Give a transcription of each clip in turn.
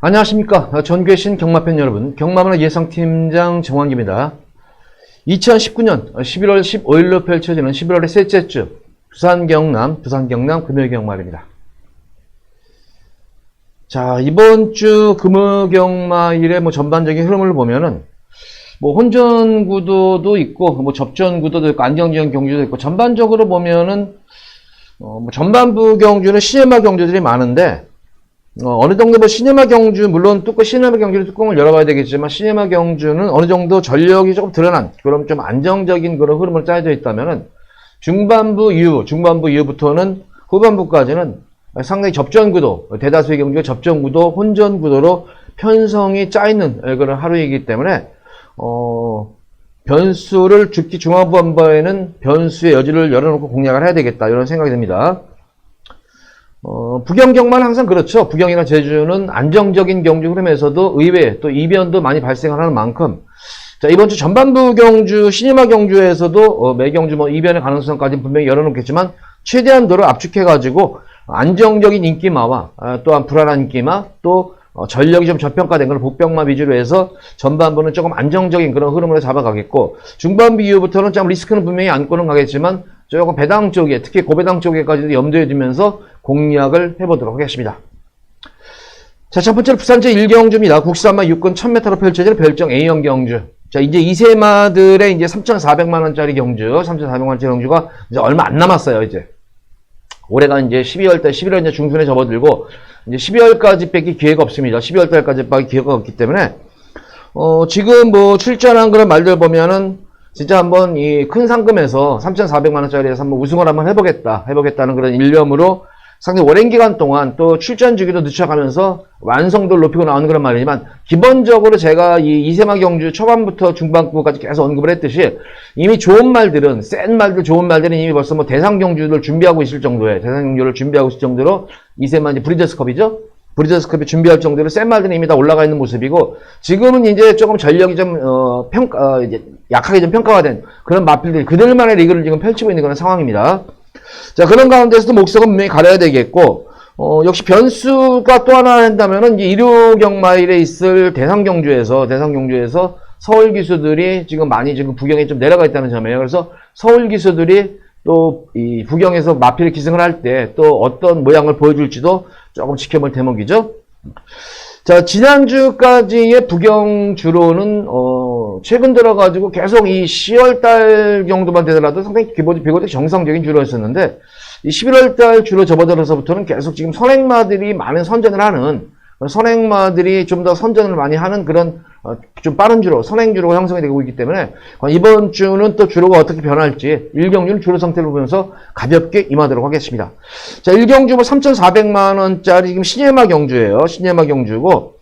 안녕하십니까. 전교신 경마팬 여러분, 경마문화 예상팀장 정환기입니다. 2019년 11월 15일로 펼쳐지는 11월의 셋째 주 부산 경남 금요경마일입니다. 자, 이번 주 금요경마일의 전반적인 흐름을 보면은 혼전 구도도 있고 접전 구도도 있고 안정지역 경주도 있고, 전반적으로 보면은 전반부 경주는 시네마 경주들이 많은데, 어느 정도 시네마 경주, 물론 시네마 경주는 뚜껑을 열어봐야 되겠지만, 시네마 경주는 어느 정도 전력이 조금 드러난, 그럼 좀 안정적인 그런 흐름을 짜여져 있다면은, 중반부 이후부터는 후반부까지는 상당히 접전 구도, 대다수의 경주가 접전 구도, 혼전 구도로 편성이 짜있는 그런 하루이기 때문에, 변수를 특히 중앙부반부에는 변수의 여지를 열어놓고 공략을 해야 되겠다, 이런 생각이 듭니다. 부경경마는 항상 그렇죠. 부경이나 제주는 안정적인 경주 흐름에서도 의외 또 이변도 많이 발생하는 만큼, 자, 이번 주 전반부 경주, 시네마 경주에서도 매경주 이변의 가능성까지는 분명히 열어놓겠지만, 최대한도를 압축해가지고 안정적인 인기마와 또한 불안한 인기마, 또 전력이 좀 저평가된 그런 복병마 위주로 해서 전반부는 조금 안정적인 그런 흐름으로 잡아가겠고, 중반부 이후부터는 좀 리스크는 분명히 안고는 가겠지만 조금 배당 쪽에, 특히 고배당 쪽에까지도 염두에 두면서 공략을 해보도록 하겠습니다. 자, 첫 번째로 부산 제1경주입니다. 국산마 6권 1000m로 펼쳐질 별정 A형 경주. 자, 이제 2세마들의 이제 3,400만원짜리 경주, 3,400만원짜리 경주가 이제 얼마 안 남았어요, 이제. 올해가 이제 11월 이제 중순에 접어들고, 이제 12월까지 뺏기 기회가 없습니다. 12월달까지 뺏기 기회가 없기 때문에, 지금 출전한 그런 말들 보면은, 진짜 한번 이 큰 상금에서 3,400만원짜리에서 한번 우승을 한번 해보겠다는 그런 일념으로 상당히 오랜 기간 동안 또 출전 주기도 늦춰가면서 완성도를 높이고 나오는 그런 말이지만, 기본적으로 제가 이 이세마 경주 초반부터 중반부까지 계속 언급을 했듯이, 이미 좋은 말들은, 센 말들, 좋은 말들은 이미 벌써 대상 경주를 준비하고 있을 정도로 이세마 이제 브리저스컵이죠? 브리저스컵이 준비할 정도로 센 말들은 이미 다 올라가 있는 모습이고, 지금은 이제 조금 전력이 좀, 이제 약하게 좀 평가가 된 그런 마필들이 그들만의 리그를 지금 펼치고 있는 그런 상황입니다. 자, 그런 가운데서도 목석은 분명히 가려야 되겠고, 역시 변수가 또 하나 한다면은, 이제 일요경마일에 있을 대상경주에서 서울 기수들이 지금 많이 지금 부경에 좀 내려가 있다는 점이에요. 그래서 서울 기수들이 또 이 부경에서 마필 기승을 할 때 또 어떤 모양을 보여줄지도 조금 지켜볼 대목이죠. 자, 지난주까지의 부경주로는, 최근 들어가지고 계속 이 10월달 정도만 되더라도 상당히 비교적 정상적인 주로였었는데, 이 11월달 주로 접어들어서부터는 계속 지금 선행마들이 많은 선전을 하는, 선행마들이 좀 더 선전을 많이 하는 그런, 좀 빠른 주로, 선행주로가 형성이 되고 있기 때문에, 이번 주는 또 주로가 어떻게 변할지, 1경주는 주로 상태를 보면서 가볍게 임하도록 하겠습니다. 자, 1경주 3,400만원짜리 지금 시네마 경주예요. 시네마 경주고,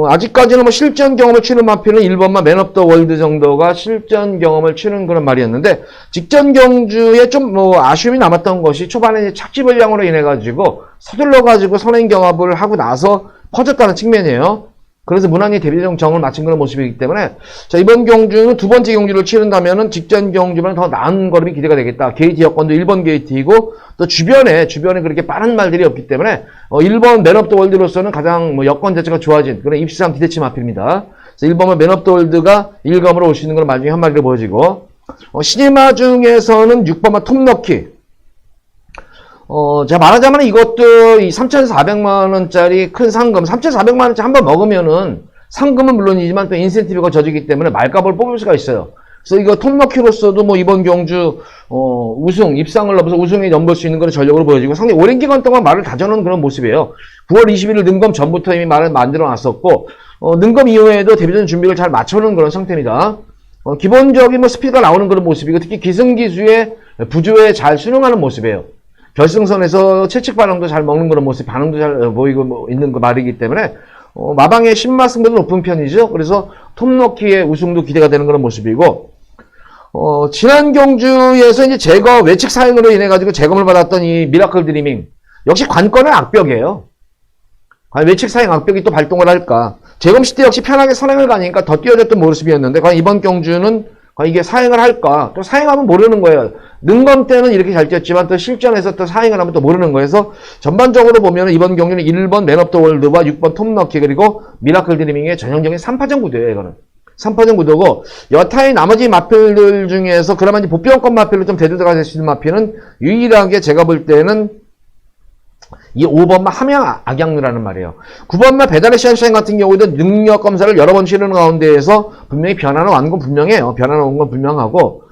아직까지는 실전 경험을 치는 마필은 1번마 맨 업 더 월드 정도가 실전 경험을 치는 그런 말이었는데, 직전 경주에 좀 아쉬움이 남았던 것이 초반에 착지 불량으로 인해가지고 서둘러가지고 선행 경합을 하고 나서 퍼졌다는 측면이에요. 그래서 무난히 대비적 정을 마친 그런 모습이기 때문에, 자, 이번 경주는 두 번째 경주를 치른다면은 직전 경주보다 더 나은 걸음이 기대가 되겠다. 게이트 여건도 1번 게이트이고, 또 주변에 그렇게 빠른 말들이 없기 때문에, 1번 맨 업 더 월드로서는 가장 여건 자체가 좋아진 그런 입시상 기대치 마필입니다. 그래서 1번은 맨 업 더 월드가 1검으로 올 수 있는 그런 말 중에 한 마리로 보여지고, 시네마 중에서는 6번마 톱너키. 제가 말하자면 이것도 이 3,400만원짜리 큰 상금, 3,400만원짜리 한번 먹으면은 상금은 물론이지만 또 인센티브가 져지기 때문에 말값을 뽑을 수가 있어요. 그래서 이거 톱너키로서도 이번 경주, 우승, 입상을 넘어서 우승에 넘볼 수 있는 그런 전력으로 보여지고, 상당히 오랜 기간 동안 말을 다져놓은 그런 모습이에요. 9월 21일 능검 전부터 이미 말을 만들어 놨었고, 능검 이후에도 데뷔전 준비를 잘 맞춰놓은 그런 상태입니다. 기본적인 스피드가 나오는 그런 모습이고, 특히 기승기수의 부조에 잘 순응하는 모습이에요. 결승선에서 채찍 반응도 잘 먹는 그런 모습, 반응도 잘 보이고 있는 그 말이기 때문에, 마방의 신마 승부도 높은 편이죠. 그래서 톱너키의 우승도 기대가 되는 그런 모습이고, 지난 경주에서 이제 외측 사행으로 인해가지고 제검을 받았던 이 미라클 드리밍. 역시 관건은 악벽이에요. 과연 외측 사행 악벽이 또 발동을 할까. 제검 시대 역시 편하게 선행을 가니까 더 뛰어졌던 모습이었는데, 과연 이번 경주는 이게 사행을 할까? 또 사행하면 모르는 거예요. 능검 때는 이렇게 잘 뛰었지만 또 실전에서 또 사행을 하면 또 모르는 거예요. 그래서 전반적으로 보면 이번 경기는 1번 맨 오브 더 월드와 6번 톱너키 그리고 미라클 드리밍의 전형적인 3파전 구도예요. 이거는 3파전 구도고 여타의 나머지 마필들 중에서 그나마 이제 보병권 마필로 좀 대두가 될 수 있는 마필은 유일하게 제가 볼 때는 이 5번마 함양 악양루라는 말이에요. 9번마 배달의 션샤인 같은 경우에도 능력 검사를 여러 번 치르는 가운데에서 분명히 변화는 완 건 분명해요. 변화는 온 건 분명하고,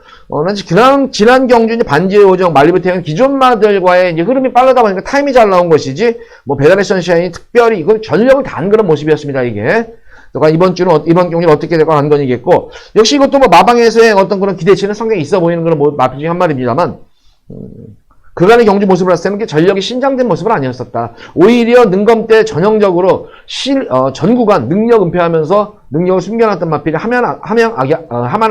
지난 경주 이제 반지의 오정, 말리부태는 기존마들과의 이제 흐름이 빠르다 보니까 타임이 잘 나온 것이지, 뭐 배달의 션샤인이 특별히 이건 전력을 다한 그런 모습이었습니다, 이게. 그러니까 이번 경기는 어떻게 될까 하는 건이겠고, 역시 이것도 뭐 마방에서의 어떤 그런 기대치는 상당히 있어 보이는 그런 마필 중에 한 말입니다만, 그간의 경주 모습을 봤을 때는 전력이 신장된 모습은 아니었었다. 오히려 능검 때 전형적으로 전 구간 능력 은폐하면서 능력을 숨겨놨던 마필이 하만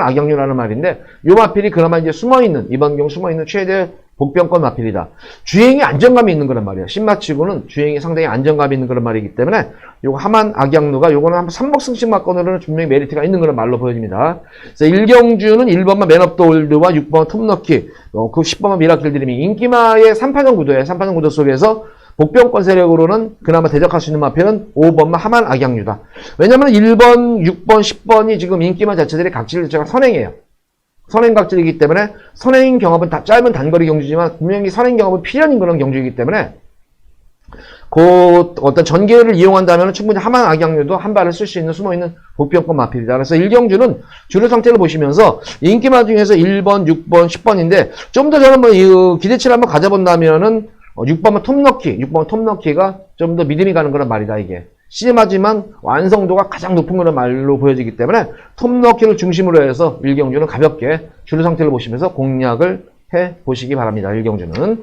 악양류라는 말인데, 요 마필이 그나마 이제 숨어있는, 이번 경우 숨어있는 최대 복병권 마필이다. 주행이 안정감이 있는 그런 말이에요. 신마치고는 주행이 상당히 안정감이 있는 그런 말이기 때문에 요거 하만 악양루가 요거는 한번 삼복승식 마건으로는 분명히 메리트가 있는 그런 말로 보여집니다. 그래서 1경주는 1번만 맨 오브 더 월드와 6번 톱너키, 그 10번만 미라클 드리밍 인기마의 3파전 구도예요. 3파전 구도 속에서 복병권 세력으로는 그나마 대적할 수 있는 마필은 5번만 하만 악양류다. 왜냐면 1번, 6번, 10번이 지금 인기마 자체들이 각질 자체가 선행이에요. 선행 각질이기 때문에 선행 경합은 다 짧은 단거리 경주지만 분명히 선행 경합은 필연인 그런 경주이기 때문에 그 어떤 전개를 이용한다면 충분히 하만 악양류도 한 발을 쓸 수 있는 숨어있는 복병권 마필이다. 그래서 1경주는 주류 상태를 보시면서 인기마 중에서 1번, 6번, 10번인데 좀 더 저는 뭐 기대치를 한번 가져본다면은 6번은 톱너키가 좀 더 믿음이 가는 그런 말이다, 이게. 심하지만 완성도가 가장 높은 그런 말로 보여지기 때문에 톱너키를 중심으로 해서 1경주는 가볍게 주류 상태를 보시면서 공략을 해 보시기 바랍니다. 1경주는.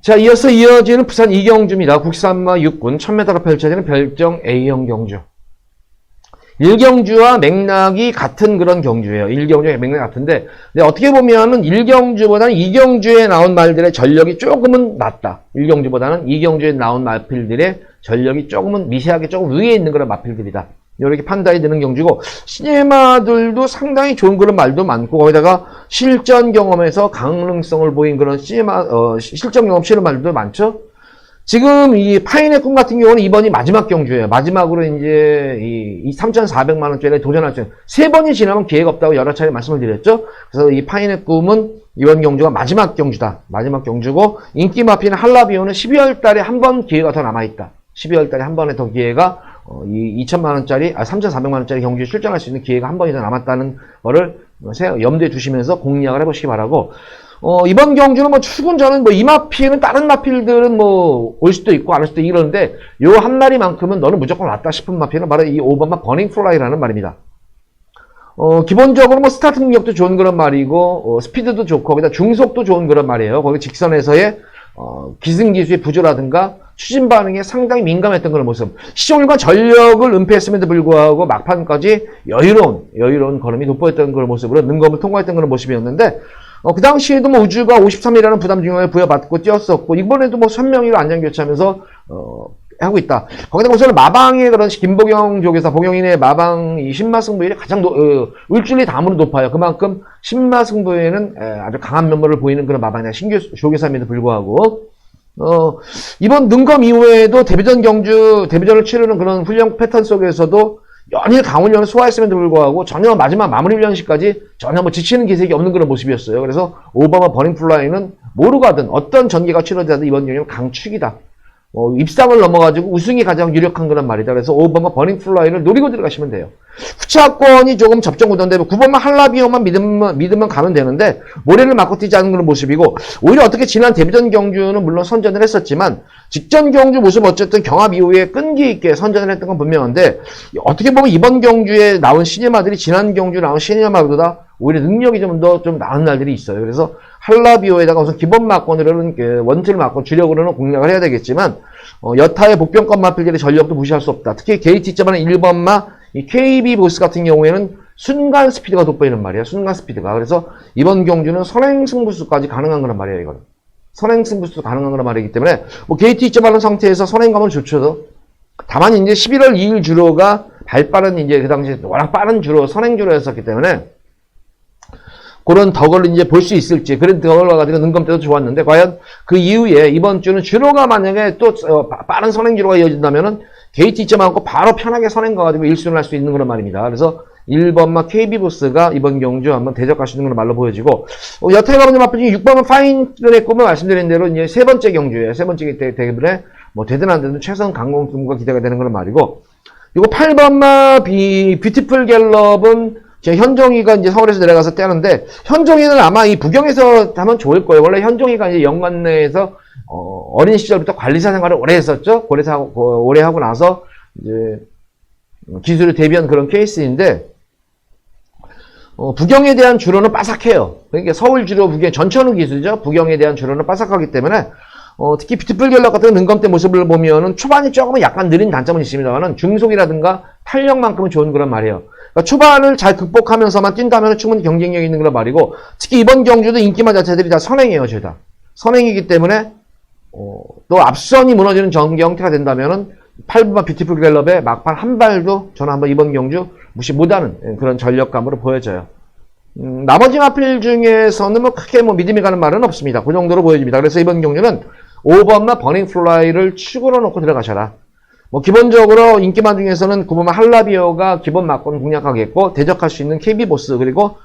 자, 이어서 이어지는 부산 2경주입니다. 국산마 6군 1000m가 펼쳐지는 별정 A형 경주. 1경주와 맥락이 같은 그런 경주예요. 1경주와 맥락이 같은데, 근데 어떻게 보면은 1경주보다는 2경주에 나온 말들의 전력이 조금은 낮다. 1경주보다는 2경주에 나온 마필들의 전력이 조금은 미세하게 조금 위에 있는 그런 마필들이다. 이렇게 판단이 되는 경주고, 시네마들도 상당히 좋은 그런 말도 많고, 거기다가 실전 경험에서 가능성을 보인 그런 실전 경험 실험 말도 많죠? 지금 이 파인의 꿈 같은 경우는 이번이 마지막 경주예요. 마지막으로 이제 이 3,400만원짜리 도전할 수 있는 3번이 지나면 기회가 없다고 여러 차례 말씀을 드렸죠. 그래서 이 파인의 꿈은 이번 경주가 마지막 경주다. 마지막 경주고 인기 마피는 할라비오는 12월 달에 한 번 기회가 더 남아있다. 12월 달에 한 번에 더 기회가 이 3,400만원짜리 경주에 출전할 수 있는 기회가 한 번이 더 남았다는 거를 염두에 두시면서 공략을 해보시기 바라고, 이번 경주는 뭐 출근 저는 뭐 이 마필은 다른 마필들은 뭐 올 수도 있고 안 올 수도 있고 이러는데 요 한 마리만큼은 너는 무조건 왔다 싶은 마필은 바로 이 5번마 버닝 플라이라는 말입니다. 기본적으로 뭐 스타트 능력도 좋은 그런 말이고, 스피드도 좋고, 거기다 중속도 좋은 그런 말이에요. 거기 직선에서의, 기승기수의 부조라든가, 추진 반응에 상당히 민감했던 그런 모습. 시종일관 전력을 은폐했음에도 불구하고 막판까지 여유로운 걸음이 돋보였던 그런 모습으로 능검을 통과했던 그런 모습이었는데, 그 당시에도 뭐 우주가 53이라는 부담 중앙에 부여받고 뛰었었고, 이번에도 뭐 선명히로 안전교체하면서, 하고 있다. 거기다 우선은 마방의 그런 김보경 조교사, 보경인의 마방 이 신마승부율이 가장 을줄리 다음으로 높아요. 그만큼 신마승부에는 아주 강한 면모를 보이는 그런 마방이나 신규 조교사임에도 불구하고, 이번 능검 이후에도 데뷔전을 치르는 그런 훈련 패턴 속에서도 연일 강훈련을 소화했음에도 불구하고 전혀 마지막 마무리 훈련시까지 전혀 뭐 지치는 기색이 없는 그런 모습이었어요. 그래서 오바마 버닝 플라이는 뭐로 가든 어떤 전개가 치러지든 이번 경기는 강축이다. 입상을 넘어가지고 우승이 가장 유력한 그런 말이다. 그래서 5번만 버닝 플라이를 노리고 들어가시면 돼요. 후차권이 조금 접전 구도인데 9번만 할라비오만 믿으면 가면 되는데 모래를 맞고 뛰지 않는 그런 모습이고, 오히려 어떻게 지난 데뷔전 경주는 물론 선전을 했었지만 직전 경주 모습 어쨌든 경합 이후에 끈기 있게 선전을 했던 건 분명한데, 어떻게 보면 이번 경주에 나온 시네마들이 지난 경주에 나온 시네마보다 오히려 능력이 좀 나은 날들이 있어요. 그래서 할라비오에다가 우선 기본 마건으로는 원틀 마건 주력으로는 공략을 해야 되겠지만, 여타의 복병권 마필들의 전력도 무시할 수 없다. 특히 게이트 1번마 이 KB 보스 같은 경우에는 순간 스피드가 돋보이는 말이야. 순간 스피드가. 그래서 이번 경주는 선행 승부수까지 가능한 거란 말이에요. 이거는 선행 승부수 가능한 거란 말이기 때문에 뭐 게이트 2.1 상태에서 선행감은 좋죠. 다만 이제 11월 2일 주로가 발빠른 이제 그 당시에 워낙 빠른 주로, 선행주로였었기 때문에 그런 덕을 이제 볼 수 있을지, 그런 덕을 가지고 능검때도 좋았는데, 과연 그 이후에 이번 주는 주로가 만약에 또 빠른 선행주로가 이어진다면은 게이트 잊지 않고 바로 편하게 선행 가가지고 1순을 할 수 있는 그런 말입니다. 그래서 1번마 KB부스가 이번 경주 한번 대적할 수 있는 그런 말로 보여지고, 여태 가보는 마필 중에 6번은 파인을 했고, 말씀드린 대로 이제 세 번째 경주예요. 세 번째 때문에 뭐 되든 안 되든 최선 강공승부가 기대가 되는 그런 말이고, 이거 8번마 뷰티풀 갤럽은 제 현종이가 이제 서울에서 내려가서 떼는데, 현종이는 아마 이 부경에서 하면 좋을 거예요. 원래 현종이가 이제 연관 내에서 어린 시절부터 관리사 생활을 오래 했었죠. 오래 하고 나서 이제 기술을 대비한 그런 케이스인데, 부경에 대한 주로는 빠삭해요. 그러니까 서울 주로 부경 전천후 기술이죠. 부경에 대한 주로는 빠삭하기 때문에 특히 뷰티풀 갤럽 같은 능검대 모습을 보면은 초반이 조금은 약간 느린 단점은 있습니다만은 중속이라든가 탄력만큼은 좋은 그런 말이에요. 그러니까 초반을 잘 극복하면서만 뛴다면 충분히 경쟁력 있는 그런 말이고, 특히 이번 경주도 인기만 자체들이 다 선행이에요. 죄다 선행이기 때문에 또 앞선이 무너지는 전개 형태가 된다면은 8번마 뷰티풀 갤럽의 막판 한 발도 저는 한번 이번 경주 무시 못하는 그런 전력감으로 보여져요. 나머지 마필 중에서는 뭐 크게 뭐 믿음이 가는 말은 없습니다. 그 정도로 보여집니다. 그래서 이번 경주는 5번마 버닝 플라이를 축으로 놓고 들어가셔라. 뭐 기본적으로 인기만 중에서는 9번마 할라비오가 기본 막고는 공략하겠고, 대적할 수 있는 KB보스, 그리고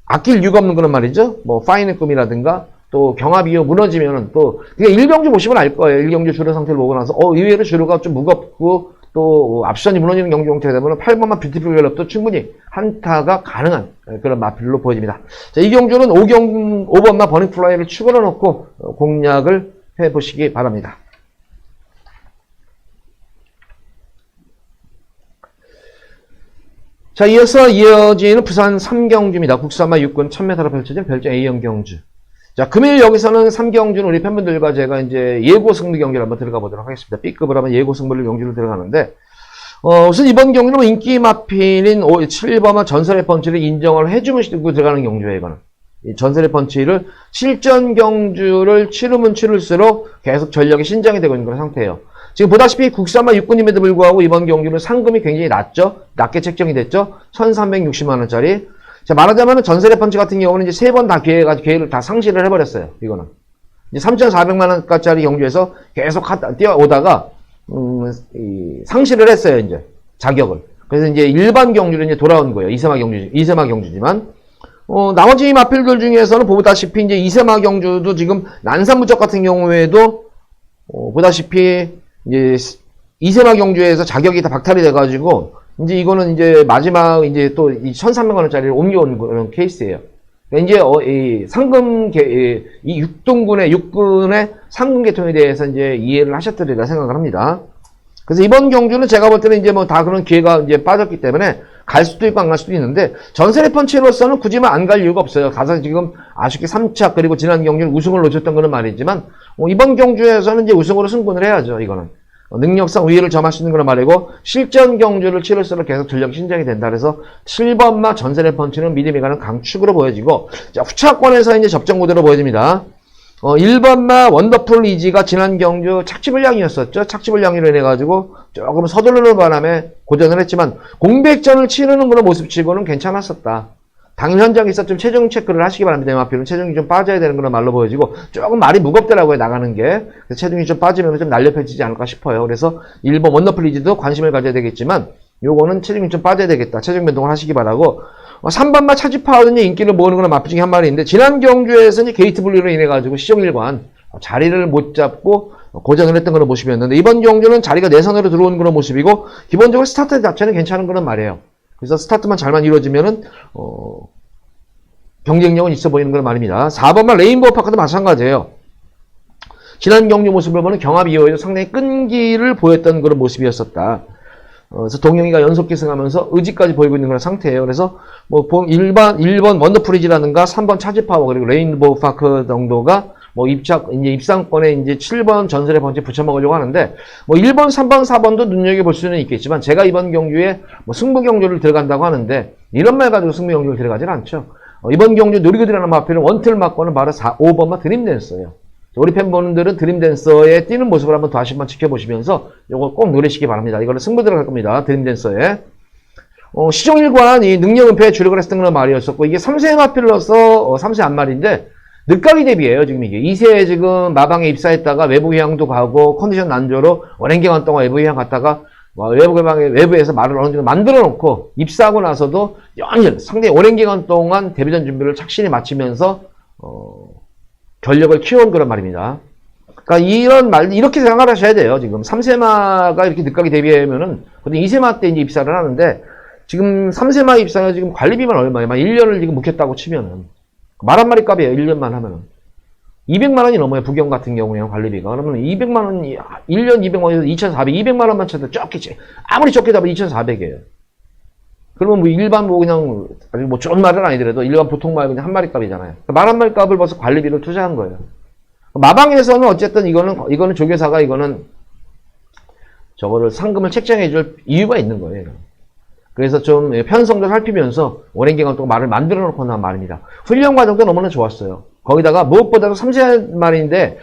아낄 이유가 없는 그런 말이죠. 뭐 파인의 꿈이라든가 또 경합 이후 무너지면은 또 그게 1경주 보시면 알 거예요. 1경주 주로 상태를 보고 나서 의외로 주로가 좀 무겁고 또 앞선이 무너지는 경주 형태가 되면 8번마 뷰티풀 갤럽도 충분히 한타가 가능한 그런 마필로 보여집니다. 자, 이 경주는 5번마 버닝 플라이를 축으로 놓고 공략을 해보시기 바랍니다. 자, 이어서 이어지는 부산 3경주입니다. 국산마 6군 1000m로 펼쳐진 별정 A형 경주. 자, 금일 여기서는 3경주는 우리 팬분들과 제가 이제 예고 승부 경기를 한번 들어가 보도록 하겠습니다. B급을 하면 예고 승부를 경주를 들어가는데, 우선 이번 경주는 인기 마필인 7번마 전설의 펀치를 인정을 해주고 들어가는 경주예요, 이거는. 이 전설의 펀치를 실전 경주를 치르면 치를수록 계속 전력이 신장이 되고 있는 그런 상태예요. 지금 보다시피 국산마 6군임에도 불구하고 이번 경주는 상금이 굉장히 낮게 책정이 됐죠. 1360만원짜리. 자, 말하자면 전설의 펀치 같은 경우는 이제 3번 다 기회를 다 상실을 해버렸어요. 이거는. 이제 3,400만원짜리 경주에서 계속 뛰어오다가, 상실을 했어요, 이제. 자격을. 그래서 이제 일반 경주로 이제 돌아온 거예요. 이세마 경주지만. 나머지 마필들 중에서는 보다시피 이제 이세마 경주도 지금 난산무적 같은 경우에도, 보다시피 이제 이세마 경주에서 자격이 다 박탈이 돼가지고, 이제 이거는 이제 마지막 이제 또 1,300만원짜리를 옮겨온 그런 케이스예요. 그러니까 이제 이 상금 이 6군의 상금 계통에 대해서 이제 이해를 하셨으리라 생각을 합니다. 그래서 이번 경주는 제가 볼 때는 이제 뭐 다 그런 기회가 이제 빠졌기 때문에 갈 수도 있고 안 갈 수도 있는데, 전설의 펀치로서는 굳이만 안 갈 이유가 없어요. 가서 지금 아쉽게 3차 그리고 지난 경주는 우승을 놓쳤던 거는 말이지만, 이번 경주에서는 이제 우승으로 승분을 해야죠. 이거는 능력상 우위를 점할 수 있는 그런 말이고, 실전 경주를 치를수록 계속 전력 신장이 된다. 그래서 7번마 전설의 펀치는 믿음이 가는 강축으로 보여지고, 자, 후차권에서 이제 접전 구도로 보여집니다. 1번마 원더풀 이지가 지난 경주 착지불량이었었죠. 착지불량으로 인해가지고 조금 서두르는 바람에 고전을 했지만, 공백전을 치르는 그런 모습치고는 괜찮았었다. 당일 현장에서 좀 체중 체크를 하시기 바랍니다. 마필은 체중이 좀 빠져야 되는 그런 말로 보여지고, 조금 말이 무겁더라고요, 나가는 게. 그래서 체중이 좀 빠지면 좀 날렵해지지 않을까 싶어요. 그래서 1번 원더풀 이지도 관심을 가져야 되겠지만, 요거는 체중이 좀 빠져야 되겠다. 체중 변동을 하시기 바라고, 3번마 차지파워는 인기를 모으는 그런 마필 중에 한 마리인데, 지난 경주에서 이제 게이트 분리로 인해가지고 시종일관 자리를 못 잡고 고전을 했던 그런 모습이었는데, 이번 경주는 자리가 내선으로 들어오는 그런 모습이고, 기본적으로 스타트 자체는 괜찮은 그런 말이에요. 그래서 스타트만 잘만 이루어지면은, 경쟁력은 있어 보이는 그런 말입니다. 4번마 레인보우 파크도 마찬가지예요. 지난 경주 모습을 보면 경합 이후에도 상당히 끈기를 보였던 그런 모습이었었다. 그래서 동영이가 연속 기승하면서 의지까지 보이고 있는 그런 상태예요. 그래서 뭐 1번 원더프리지라든가 3번 차지파워 그리고 레인보우 파크 정도가 뭐 입상권에 이제 7번 전설의 펀치 붙여먹으려고 하는데, 뭐 1번, 3번, 4번도 눈여겨볼 수는 있겠지만, 제가 이번 경주에 뭐 승부 경주를 들어간다고 하는데, 이런 말 가지고 승부 경주를 들어가진 않죠. 이번 경주 노리고 들어가는 마필은 원틀 맞고는 바로 5번만 드림댄스예요. 우리 팬분들은 드림댄서의 뛰는 모습을 한번 다시 한번 지켜보시면서 요거 꼭 노리시기 바랍니다. 이거는 승부 들어갈 겁니다. 드림댄서에. 시종일관 이 능력은폐에 주력을 했던 그런 말이었었고, 이게 3세 마필로서 3세 안말인데, 늦가기 대비예요 지금 이게. 2세에 지금 마방에 입사했다가 외부 휴양도 가고, 컨디션 난조로 오랜 기간 동안 외부 휴양 갔다가, 외부에서 말을 어느 정도 만들어 놓고, 입사하고 나서도 연일, 상당히 오랜 기간 동안 데뷔전 준비를 착실히 마치면서, 전력을 키워온 그런 말입니다. 그러니까 이런 말, 이렇게 생각을 하셔야 돼요. 지금 3세마가 이렇게 늦가게 데뷔하면은, 보통 2세마 때 이제 입사를 하는데, 지금 3세마 입사가 지금 관리비만 얼마예요? 1년을 지금 묵혔다고 치면은. 말 한 마리 값이에요. 1년만 하면은. 200만원이 넘어요. 부경 같은 경우에 관리비가. 그러면 200만원, 1년 200만원에서 2,400, 200만원만 쳐도 적겠지. 아무리 적게 잡아도 2,400이에요. 그러면 뭐 일반 뭐 그냥, 아주 뭐 좋은 말은 아니더라도 일반 보통 말 그냥 한 마리 값이잖아요. 말 한 마리 값을 벌써 관리비를 투자한 거예요. 마방에서는 어쨌든 이거는 조교사가 저거를 상금을 책정해 줄 이유가 있는 거예요. 그래서 좀 편성도 살피면서 오랜 기간 동안 말을 만들어 놓고 난 말입니다. 훈련 과정도 너무나 좋았어요. 거기다가 무엇보다도 3세 말인데,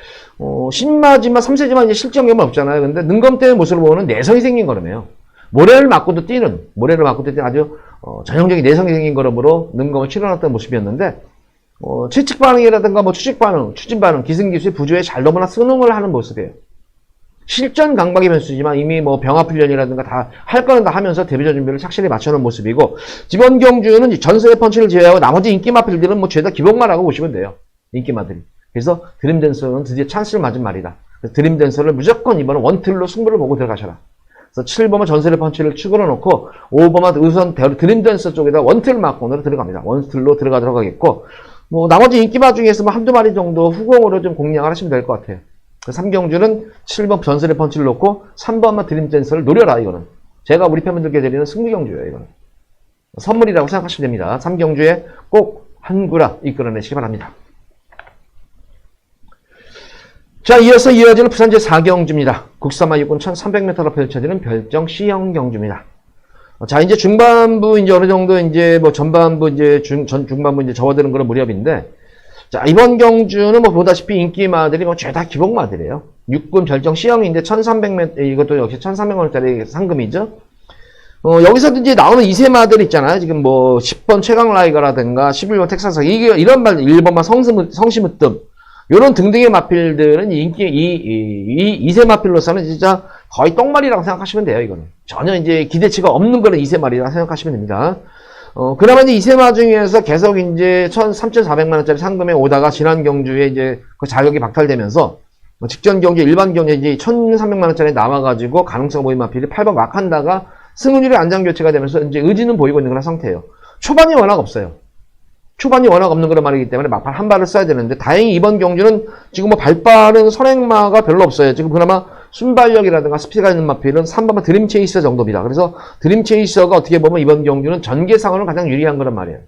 신마지만 3세지만 이제 실전 경험은 없잖아요. 근데 능검대의 모습을 보면 내성이 생긴 거라며요. 모래를 맞고도 뛰는 아주 전형적인 내성이 생긴 걸음으로 능검을 치러놨던 모습이었는데, 채측 반응이라든가 뭐 추직 반응, 추진 반응, 기승기수의 부조에 잘 너무나 승능을 하는 모습이에요. 실전 강박의 변수지만 이미 뭐 병합훈련이라든가 다 할 거는 다 하면서 데뷔전 준비를 착실히 맞춰놓은 모습이고, 지번경주는 전설의 펀치를 제외하고 나머지 인기마필들은 뭐 죄다 기복마라고 보시면 돼요. 인기마들이. 그래서 드림댄서는 드디어 찬스를 맞은 말이다. 그래서 드림댄서를 무조건 이번은 원틀로 승부를 보고 들어가셔라. 그래서 7범은 전설의 펀치를 축으로 놓고 5범은 우선 드림댄서 쪽에다 원틀 막공으로 들어갑니다. 원틀로 들어가겠고, 뭐 나머지 인기마 중에서 뭐 한두 마리 정도 후공으로 좀 공략을 하시면 될 것 같아요. 3경주는 7번 전설의 펀치를 놓고 3번만 드림댄서를 노려라. 이거는 제가 우리 팬분들께 드리는 승리경주예요. 이거는 선물이라고 생각하시면 됩니다. 3경주에 꼭 한구라 이끌어내시기 바랍니다. 자, 이어지는 부산 제4경주입니다. 국산마 육군 1300m로 펼쳐지는 별정 C형 경주입니다. 자, 이제 중반부 이제 어느 정도 이제 뭐 전반부 이제 중반부 이제 접어드는 그런 무렵인데, 자, 이번 경주는 뭐 보다시피 인기마들이 뭐 죄다 기복마들이에요. 육군 별정 C형인데 1300m, 이것도 역시 1300원짜리 상금이죠. 여기서도 이제 나오는 2세마들 있잖아요. 지금 뭐 10번 최강 라이거라든가 11번 텍사스, 이게 이런 말 1번만 성시무뜸, 요런 등등의 마필들은 이 2세 마필로서는 진짜 거의 똥말이라고 생각하시면 돼요. 이거는 전혀 이제 기대치가 없는 그런 2세 말이라고 생각하시면 됩니다. 그나마 이제 이세마 중에서 계속 이제 3,400만원짜리 상금에 오다가 지난 경주에 이제 그 자격이 박탈되면서 직전 경주, 일반 경주에 이제 1,300만원짜리 나와가지고 가능성 보인 마필이 8번 막한다가 승은율이 안장교체가 되면서 이제 의지는 보이고 있는 그런 상태예요. 초반이 워낙 없어요. 초반이 워낙 없는 그런 말이기 때문에 막판 한 발을 써야 되는데, 다행히 이번 경주는 지금 뭐 발빠른 선행마가 별로 없어요. 지금 그나마 순발력이라든가 스피드가 있는 마필은 3번만 드림체이서 정도입니다. 그래서 드림체이서가 어떻게 보면 이번 경주는 전개상으로는 가장 유리한 그런 말이에요.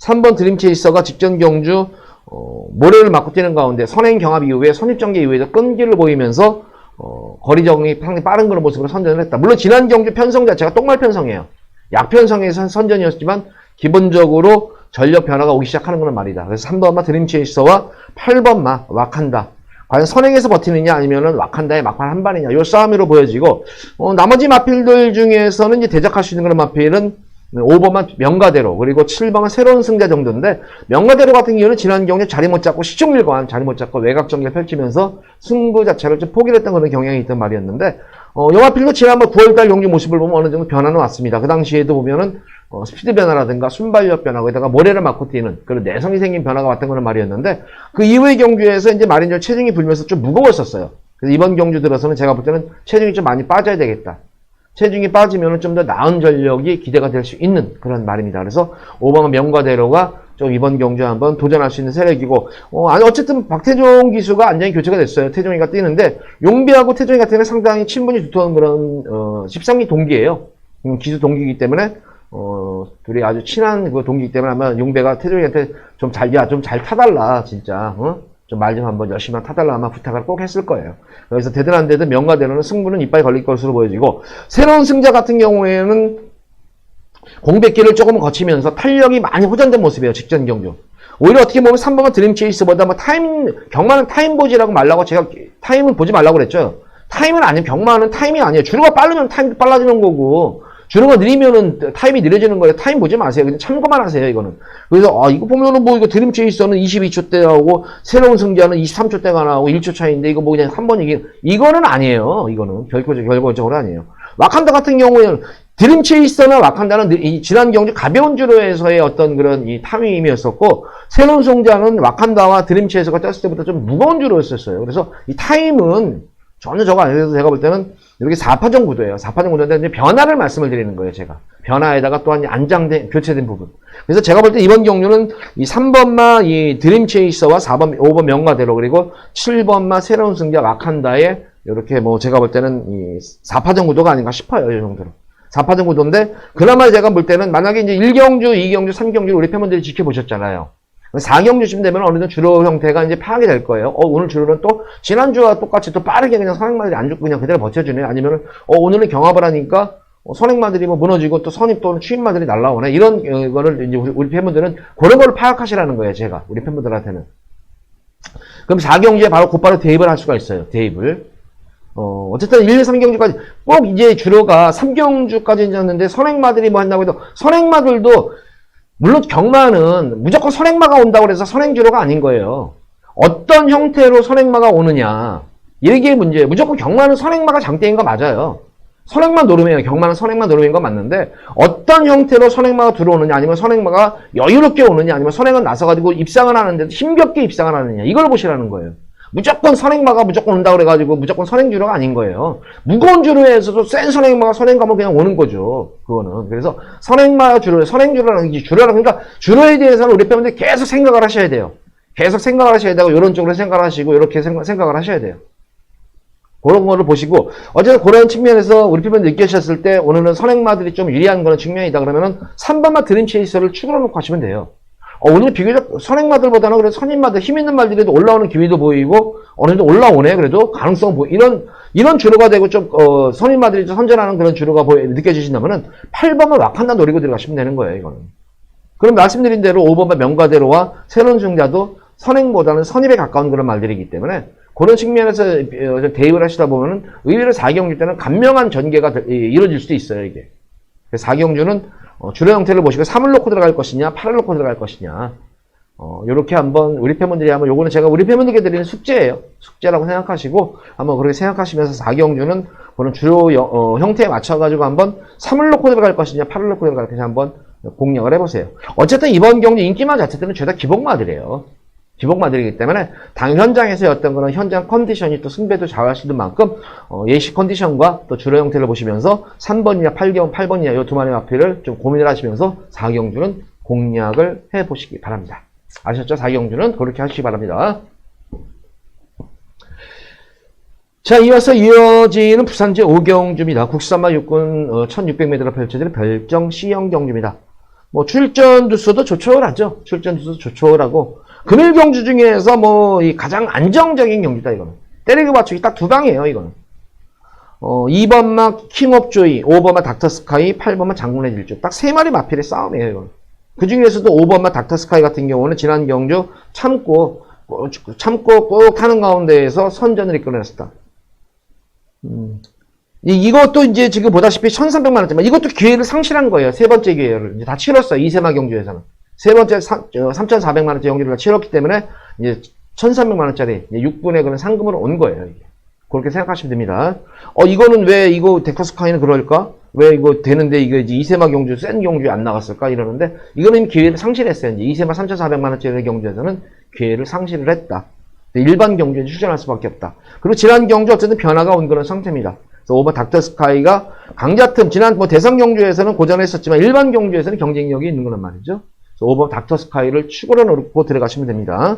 3번 드림체이서가 직전 경주 모래를 맞고 뛰는 가운데 선행 경합 이후에 선입전개 이후에 끈기를 보이면서 거리 정리 상당히 빠른 그런 모습으로 선전을 했다. 물론 지난 경주 편성 자체가 똥말 편성이에요. 약편성에서 선전이었지만 기본적으로 전력 변화가 오기 시작하는 그런 말이다. 그래서 3번마 드림체이서와 8번마 와칸다. 과연 선행에서 버티느냐 아니면은 와칸다의 막판 한 발이냐, 요 싸움으로 보여지고, 나머지 마필들 중에서는 이제 대적할 수 있는 그런 마필은 5번만 명가대로, 그리고 7번은 새로운 승자 정도인데, 명가대로 같은 경우는 지난 경기에 자리 못 잡고 시종일관 자리 못 잡고 외곽 전개를 펼치면서 승부 자체를 좀 포기를 했던 그런 경향이 있던 말이었는데, 요 마필도 지난번 9월달 경기 모습을 보면 어느 정도 변화는 왔습니다. 그 당시에도 보면은 스피드 변화라든가 순발력 변화, 거기다가 모래를 맞고 뛰는 그런 내성이 생긴 변화가 왔던 그런 말이었는데, 그 이후의 경주에서 이제 마린전 체중이 불면서 좀 무거웠었어요. 그래서 이번 경주 들어서는 제가 볼 때는 체중이 좀 많이 빠져야 되겠다. 체중이 빠지면 좀 더 나은 전력이 기대가 될 수 있는 그런 말입니다. 그래서 5번 명가대로가 좀 이번 경주에 한번 도전할 수 있는 세력이고, 어쨌든 박태종 기수가 안전히 교체가 됐어요. 태종이가 뛰는데, 용비하고 태종이 같은 경우는 상당히 친분이 두터운 그런 13기 동기예요. 기수 동기이기 때문에 둘이 아주 친한 그 동기이기 때문에 아마 용배가 태종이한테 좀 잘 타달라, 진짜, 좀 말 좀 한번 열심히 타달라 아마 부탁을 꼭 했을 거예요. 그래서 되든 안 되든 명가대로는 승부는 이빨이 걸릴 것으로 보여지고, 새로운 승자 같은 경우에는 공백기를 조금 거치면서 탄력이 많이 호전된 모습이에요. 직전 경주. 오히려 어떻게 보면 3번은 드림체이스보다 뭐 경마는 타임 보지라고 말라고 제가 타임은 보지 말라고 그랬죠. 타임은 아니에요. 경마는 타임이 아니에요. 주로가 빠르면 타임이 빨라지는 거고, 주로가 느리면은 타임이 느려지는 거예요. 타임 보지 마세요. 그냥 참고만 하세요, 이거는. 그래서, 이거 보면은 뭐, 이거 드림체이서는 22초 대 나오고, 새로운 승자는 23초 대가 나오고, 1초 차이인데, 이거 뭐 그냥 한 번 얘기, 이거는 아니에요. 이거는. 결과적으로 아니에요. 와칸다 같은 경우에는, 드림체이서나 와칸다는 지난 경주 가벼운 주로에서의 어떤 그런 이 타임이었었고, 새로운 승자는 와칸다와 드림체이서가 떴을 때보다 좀 무거운 주로였었어요. 그래서 이 타임은 전혀 저거 아니어서 제가 볼 때는 이렇게 4파전 구도예요. 4파전 구도인데 이제 변화를 말씀을 드리는 거예요, 제가. 변화에다가 또한 안장된, 교체된 부분. 그래서 제가 볼 때 이번 경주는 이 3번마 이 드림체이서와 4번, 5번 명가대로 그리고 7번마 새로운 승자 와칸다의 이렇게 뭐 제가 볼 때는 이 4파전 구도가 아닌가 싶어요, 이 정도로. 4파전 구도인데 그나마 제가 볼 때는 만약에 이제 1경주, 2경주, 3경주 우리 팬분들이 지켜보셨잖아요. 4경주쯤 되면 어느 정도 주로 형태가 이제 파악이 될 거예요. 오늘 주로는 또 지난주와 똑같이 또 빠르게 그냥 선행마들이 안 죽고 그냥 그대로 버텨주네. 아니면은 오늘은 경합을 하니까 선행마들이 뭐 무너지고 또 선입 또는 추임마들이 날라오네. 이런 거를 이제 우리 팬분들은 그런 걸 파악하시라는 거예요. 제가 우리 팬분들한테는. 그럼 4경주에 바로 곧바로 대입을 할 수가 있어요. 대입을. 어쨌든 1, 2, 3경주까지 꼭 이제 주로가 3경주까지 졌는데 선행마들이 뭐 한다고 해도 선행마들도 물론 경마는 무조건 선행마가 온다고 해서 선행주로가 아닌 거예요. 어떤 형태로 선행마가 오느냐. 이게 문제예요. 무조건 경마는 선행마가 장대인 거 맞아요. 선행마 노름이에요. 경마는 선행마 노름인 거 맞는데 어떤 형태로 선행마가 들어오느냐 아니면 선행마가 여유롭게 오느냐 아니면 선행은 나서가지고 입상을 하는데 힘겹게 입상을 하느냐 이걸 보시라는 거예요. 무조건 선행마가 무조건 온다고 그래가지고 무조건 선행주로가 아닌 거예요. 무거운 주로에서도 센 선행마가 선행 가면 그냥 오는 거죠. 그거는. 그래서 선행마 주로, 선행주로라는 게 주로라는 그러니까 주로에 대해서는 우리 팬분들 계속 생각을 하셔야 돼요. 계속 생각을 하셔야 되고 이런 쪽으로 생각을 하시고 이렇게 생각을 하셔야 돼요. 그런 거를 보시고 어쨌든 그런 측면에서 우리 팬분들 느끼셨을 때 오늘은 선행마들이 좀 유리한 그런 측면이다 그러면은 3번마 드림체이서를 축으로 놓고 하시면 돼요. 오늘 비교적 선행마들보다는 그래도 선임마들 힘 있는 말들에도 올라오는 기미도 보이고 어느 정도 올라오네. 그래도 가능성 이런 주로가 되고 좀 선임마들이 좀 선전하는 그런 주로가 느껴지신다면은 8번만 와칸다 노리고 들어가시면 되는 거예요. 이거는. 그럼 말씀드린 대로 5번만 명가대로와 새로운 승자도 선행보다는 선입에 가까운 그런 말들이기 때문에 그런 측면에서 대입을 하시다 보면은 의외로 4경주 때는 간명한 전개가 이루어질 수도 있어요. 이게 4경주는 주로 형태를 보시고 3을 놓고 들어갈 것이냐 8을 놓고 들어갈 것이냐 요렇게 한번 우리 팬분들이 한번 요거는 제가 우리 팬분들께 드리는 숙제예요. 숙제라고 생각하시고 한번 그렇게 생각하시면서 4경주는 그런 주로 형태에 맞춰 가지고 한번 3을 놓고 들어갈 것이냐 8을 놓고 들어갈 것이냐 한번 공략을 해보세요. 어쨌든 이번 경주 인기마 자체는 죄다 기복마들이에요. 기복마들이기 때문에 당 현장에서의 어떤 그런 현장 컨디션이 또 승배도 좌우하시는 만큼 예시 컨디션과 또 주로 형태를 보시면서 3번이냐 8번이냐 이 두 마리 마피를 좀 고민을 하시면서 4경주는 공략을 해보시기 바랍니다. 아셨죠? 4경주는 그렇게 하시기 바랍니다. 자, 이어서 이어지는 부산제 5경주입니다. 국산마 육군 1600m로 펼쳐지는 별정 C형 경주입니다. 뭐 출전 두수도 조촐하죠. 출전 두수도 조촐하고 금일 경주 중에서 뭐 이 가장 안정적인 경주다 이거는. 때리기 맞추기 딱 두 방이에요 이거는. 2번마 킹업 조이, 5번마 닥터 스카이, 8번마 장군의 질주. 딱 세 마리 마필의 싸움이에요 이거는. 그 중에서도 5번마 닥터 스카이 같은 경우는 지난 경주 참고 꼭 타는 가운데에서 선전을 이끌어냈었다. 이것도 이제 지금 보다시피 1300만원짜리 이것도 기회를 상실한 거예요. 세 번째 기회를 이제 다 치렀어요. 이세마 경주에서는. 세 번째 3,400만원짜리 경주를 다 치렀기 때문에 이제 1,300만원짜리 6분의 그런 상금으로 온 거예요. 이게. 그렇게 생각하시면 됩니다. 이거는 왜 이거 닥터스카이는 그럴까? 왜 이거 되는데 이거 이제 이세마 경주 센 경주에 안 나갔을까? 이러는데 이거는 기회를 상실했어요. 이제 이세마 3,400만원짜리 경주에서는 기회를 상실을 했다. 일반 경주에 출전할 수밖에 없다. 그리고 지난 경주 어쨌든 변화가 온 그런 상태입니다. 그래서 5번 닥터스카이가 강자틈 지난 뭐 대상 경주에서는 고전했었지만 일반 경주에서는 경쟁력이 있는 거란 말이죠. 그래서 5번 닥터스카이를 축으로 놓고 들어가시면 됩니다.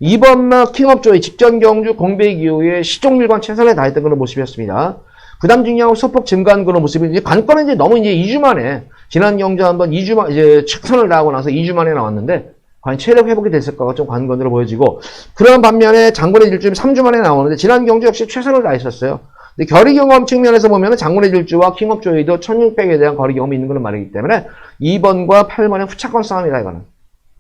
2번마 킹업조의 직전 경주 공백 이후에 시종일관 최선을 다했던 그런 모습이었습니다. 부담 중량하고 소폭 증가한 그런 모습이 이제 관건은 이제 너무 이제 2주 만에 지난 경주 한번 2주 만 이제 측선을 나가고 나서 2주 만에 나왔는데 과연 체력 회복이 됐을까가 좀 관건으로 보여지고 그런 반면에 장군의 질주는 3주 만에 나오는데 지난 경주 역시 최선을 다했었어요. 근데 거리 경험 측면에서 보면은 장군의 질주와 킹업 조이도 1600에 대한 거리 경험이 있는 그런 말이기 때문에 2번과 8번의 후차권 싸움이다 이거는.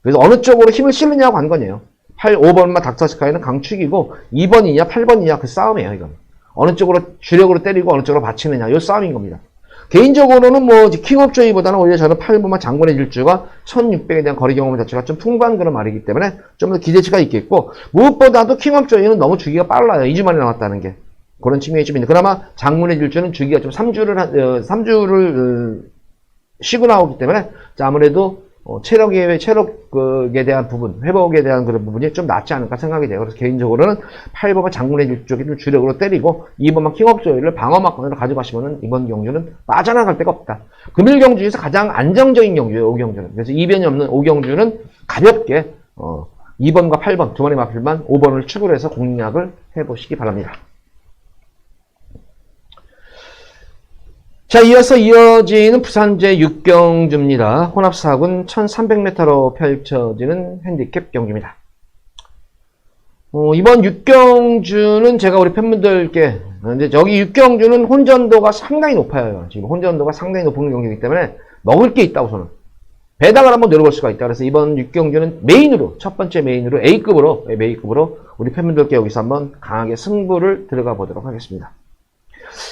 그래서 어느 쪽으로 힘을 실느냐가 관건이에요. 5번마 닥터스카이는 강축이고 2번이냐 8번이냐 그 싸움이에요. 이건 어느 쪽으로 주력으로 때리고 어느 쪽으로 받치느냐 이 싸움인 겁니다. 개인적으로는 뭐 킹업 조이보다는 오히려 저는 8번마 장군의 질주가 1600에 대한 거리 경험 자체가 좀 풍부한 그런 말이기 때문에 좀 더 기대치가 있겠고, 무엇보다도 킹업 조이는 너무 주기가 빨라요. 2주 만에 나왔다는 게 그런 측면이 좀 있는데, 그나마 장군의 질주는 주기가 좀 3주를 쉬고 나오기 때문에 아무래도 체력에 대한 부분, 회복에 대한 그런 부분이 좀 낫지 않을까 생각이 돼요. 그래서 개인적으로는 8번만 장군의 질주에 좀 주력으로 때리고 2번만 킹업 조이를 방어막건으로 가져가시면은 이번 경주는 빠져나갈 데가 없다. 금일 경주에서 가장 안정적인 경주예요, 5경주는. 그래서 이변이 없는 5경주는 가볍게 2번과 8번 두 번의 마필만 5번을 축으로 해서 공략을 해보시기 바랍니다. 자, 이어서 이어지는 부산제 6경주입니다. 혼합사군 1300m로 펼쳐지는 핸디캡 경주입니다. 이번 6경주는 제가 우리 팬분들께, 이제 저기 6경주는 혼전도가 상당히 높아요. 지금 혼전도가 상당히 높은 경주이기 때문에 먹을 게 있다 우선은. 배당을 한번 노려볼 수가 있다. 그래서 이번 6경주는 메인으로, 첫 번째 메인으로 A급으로 우리 팬분들께 여기서 한번 강하게 승부를 들어가 보도록 하겠습니다.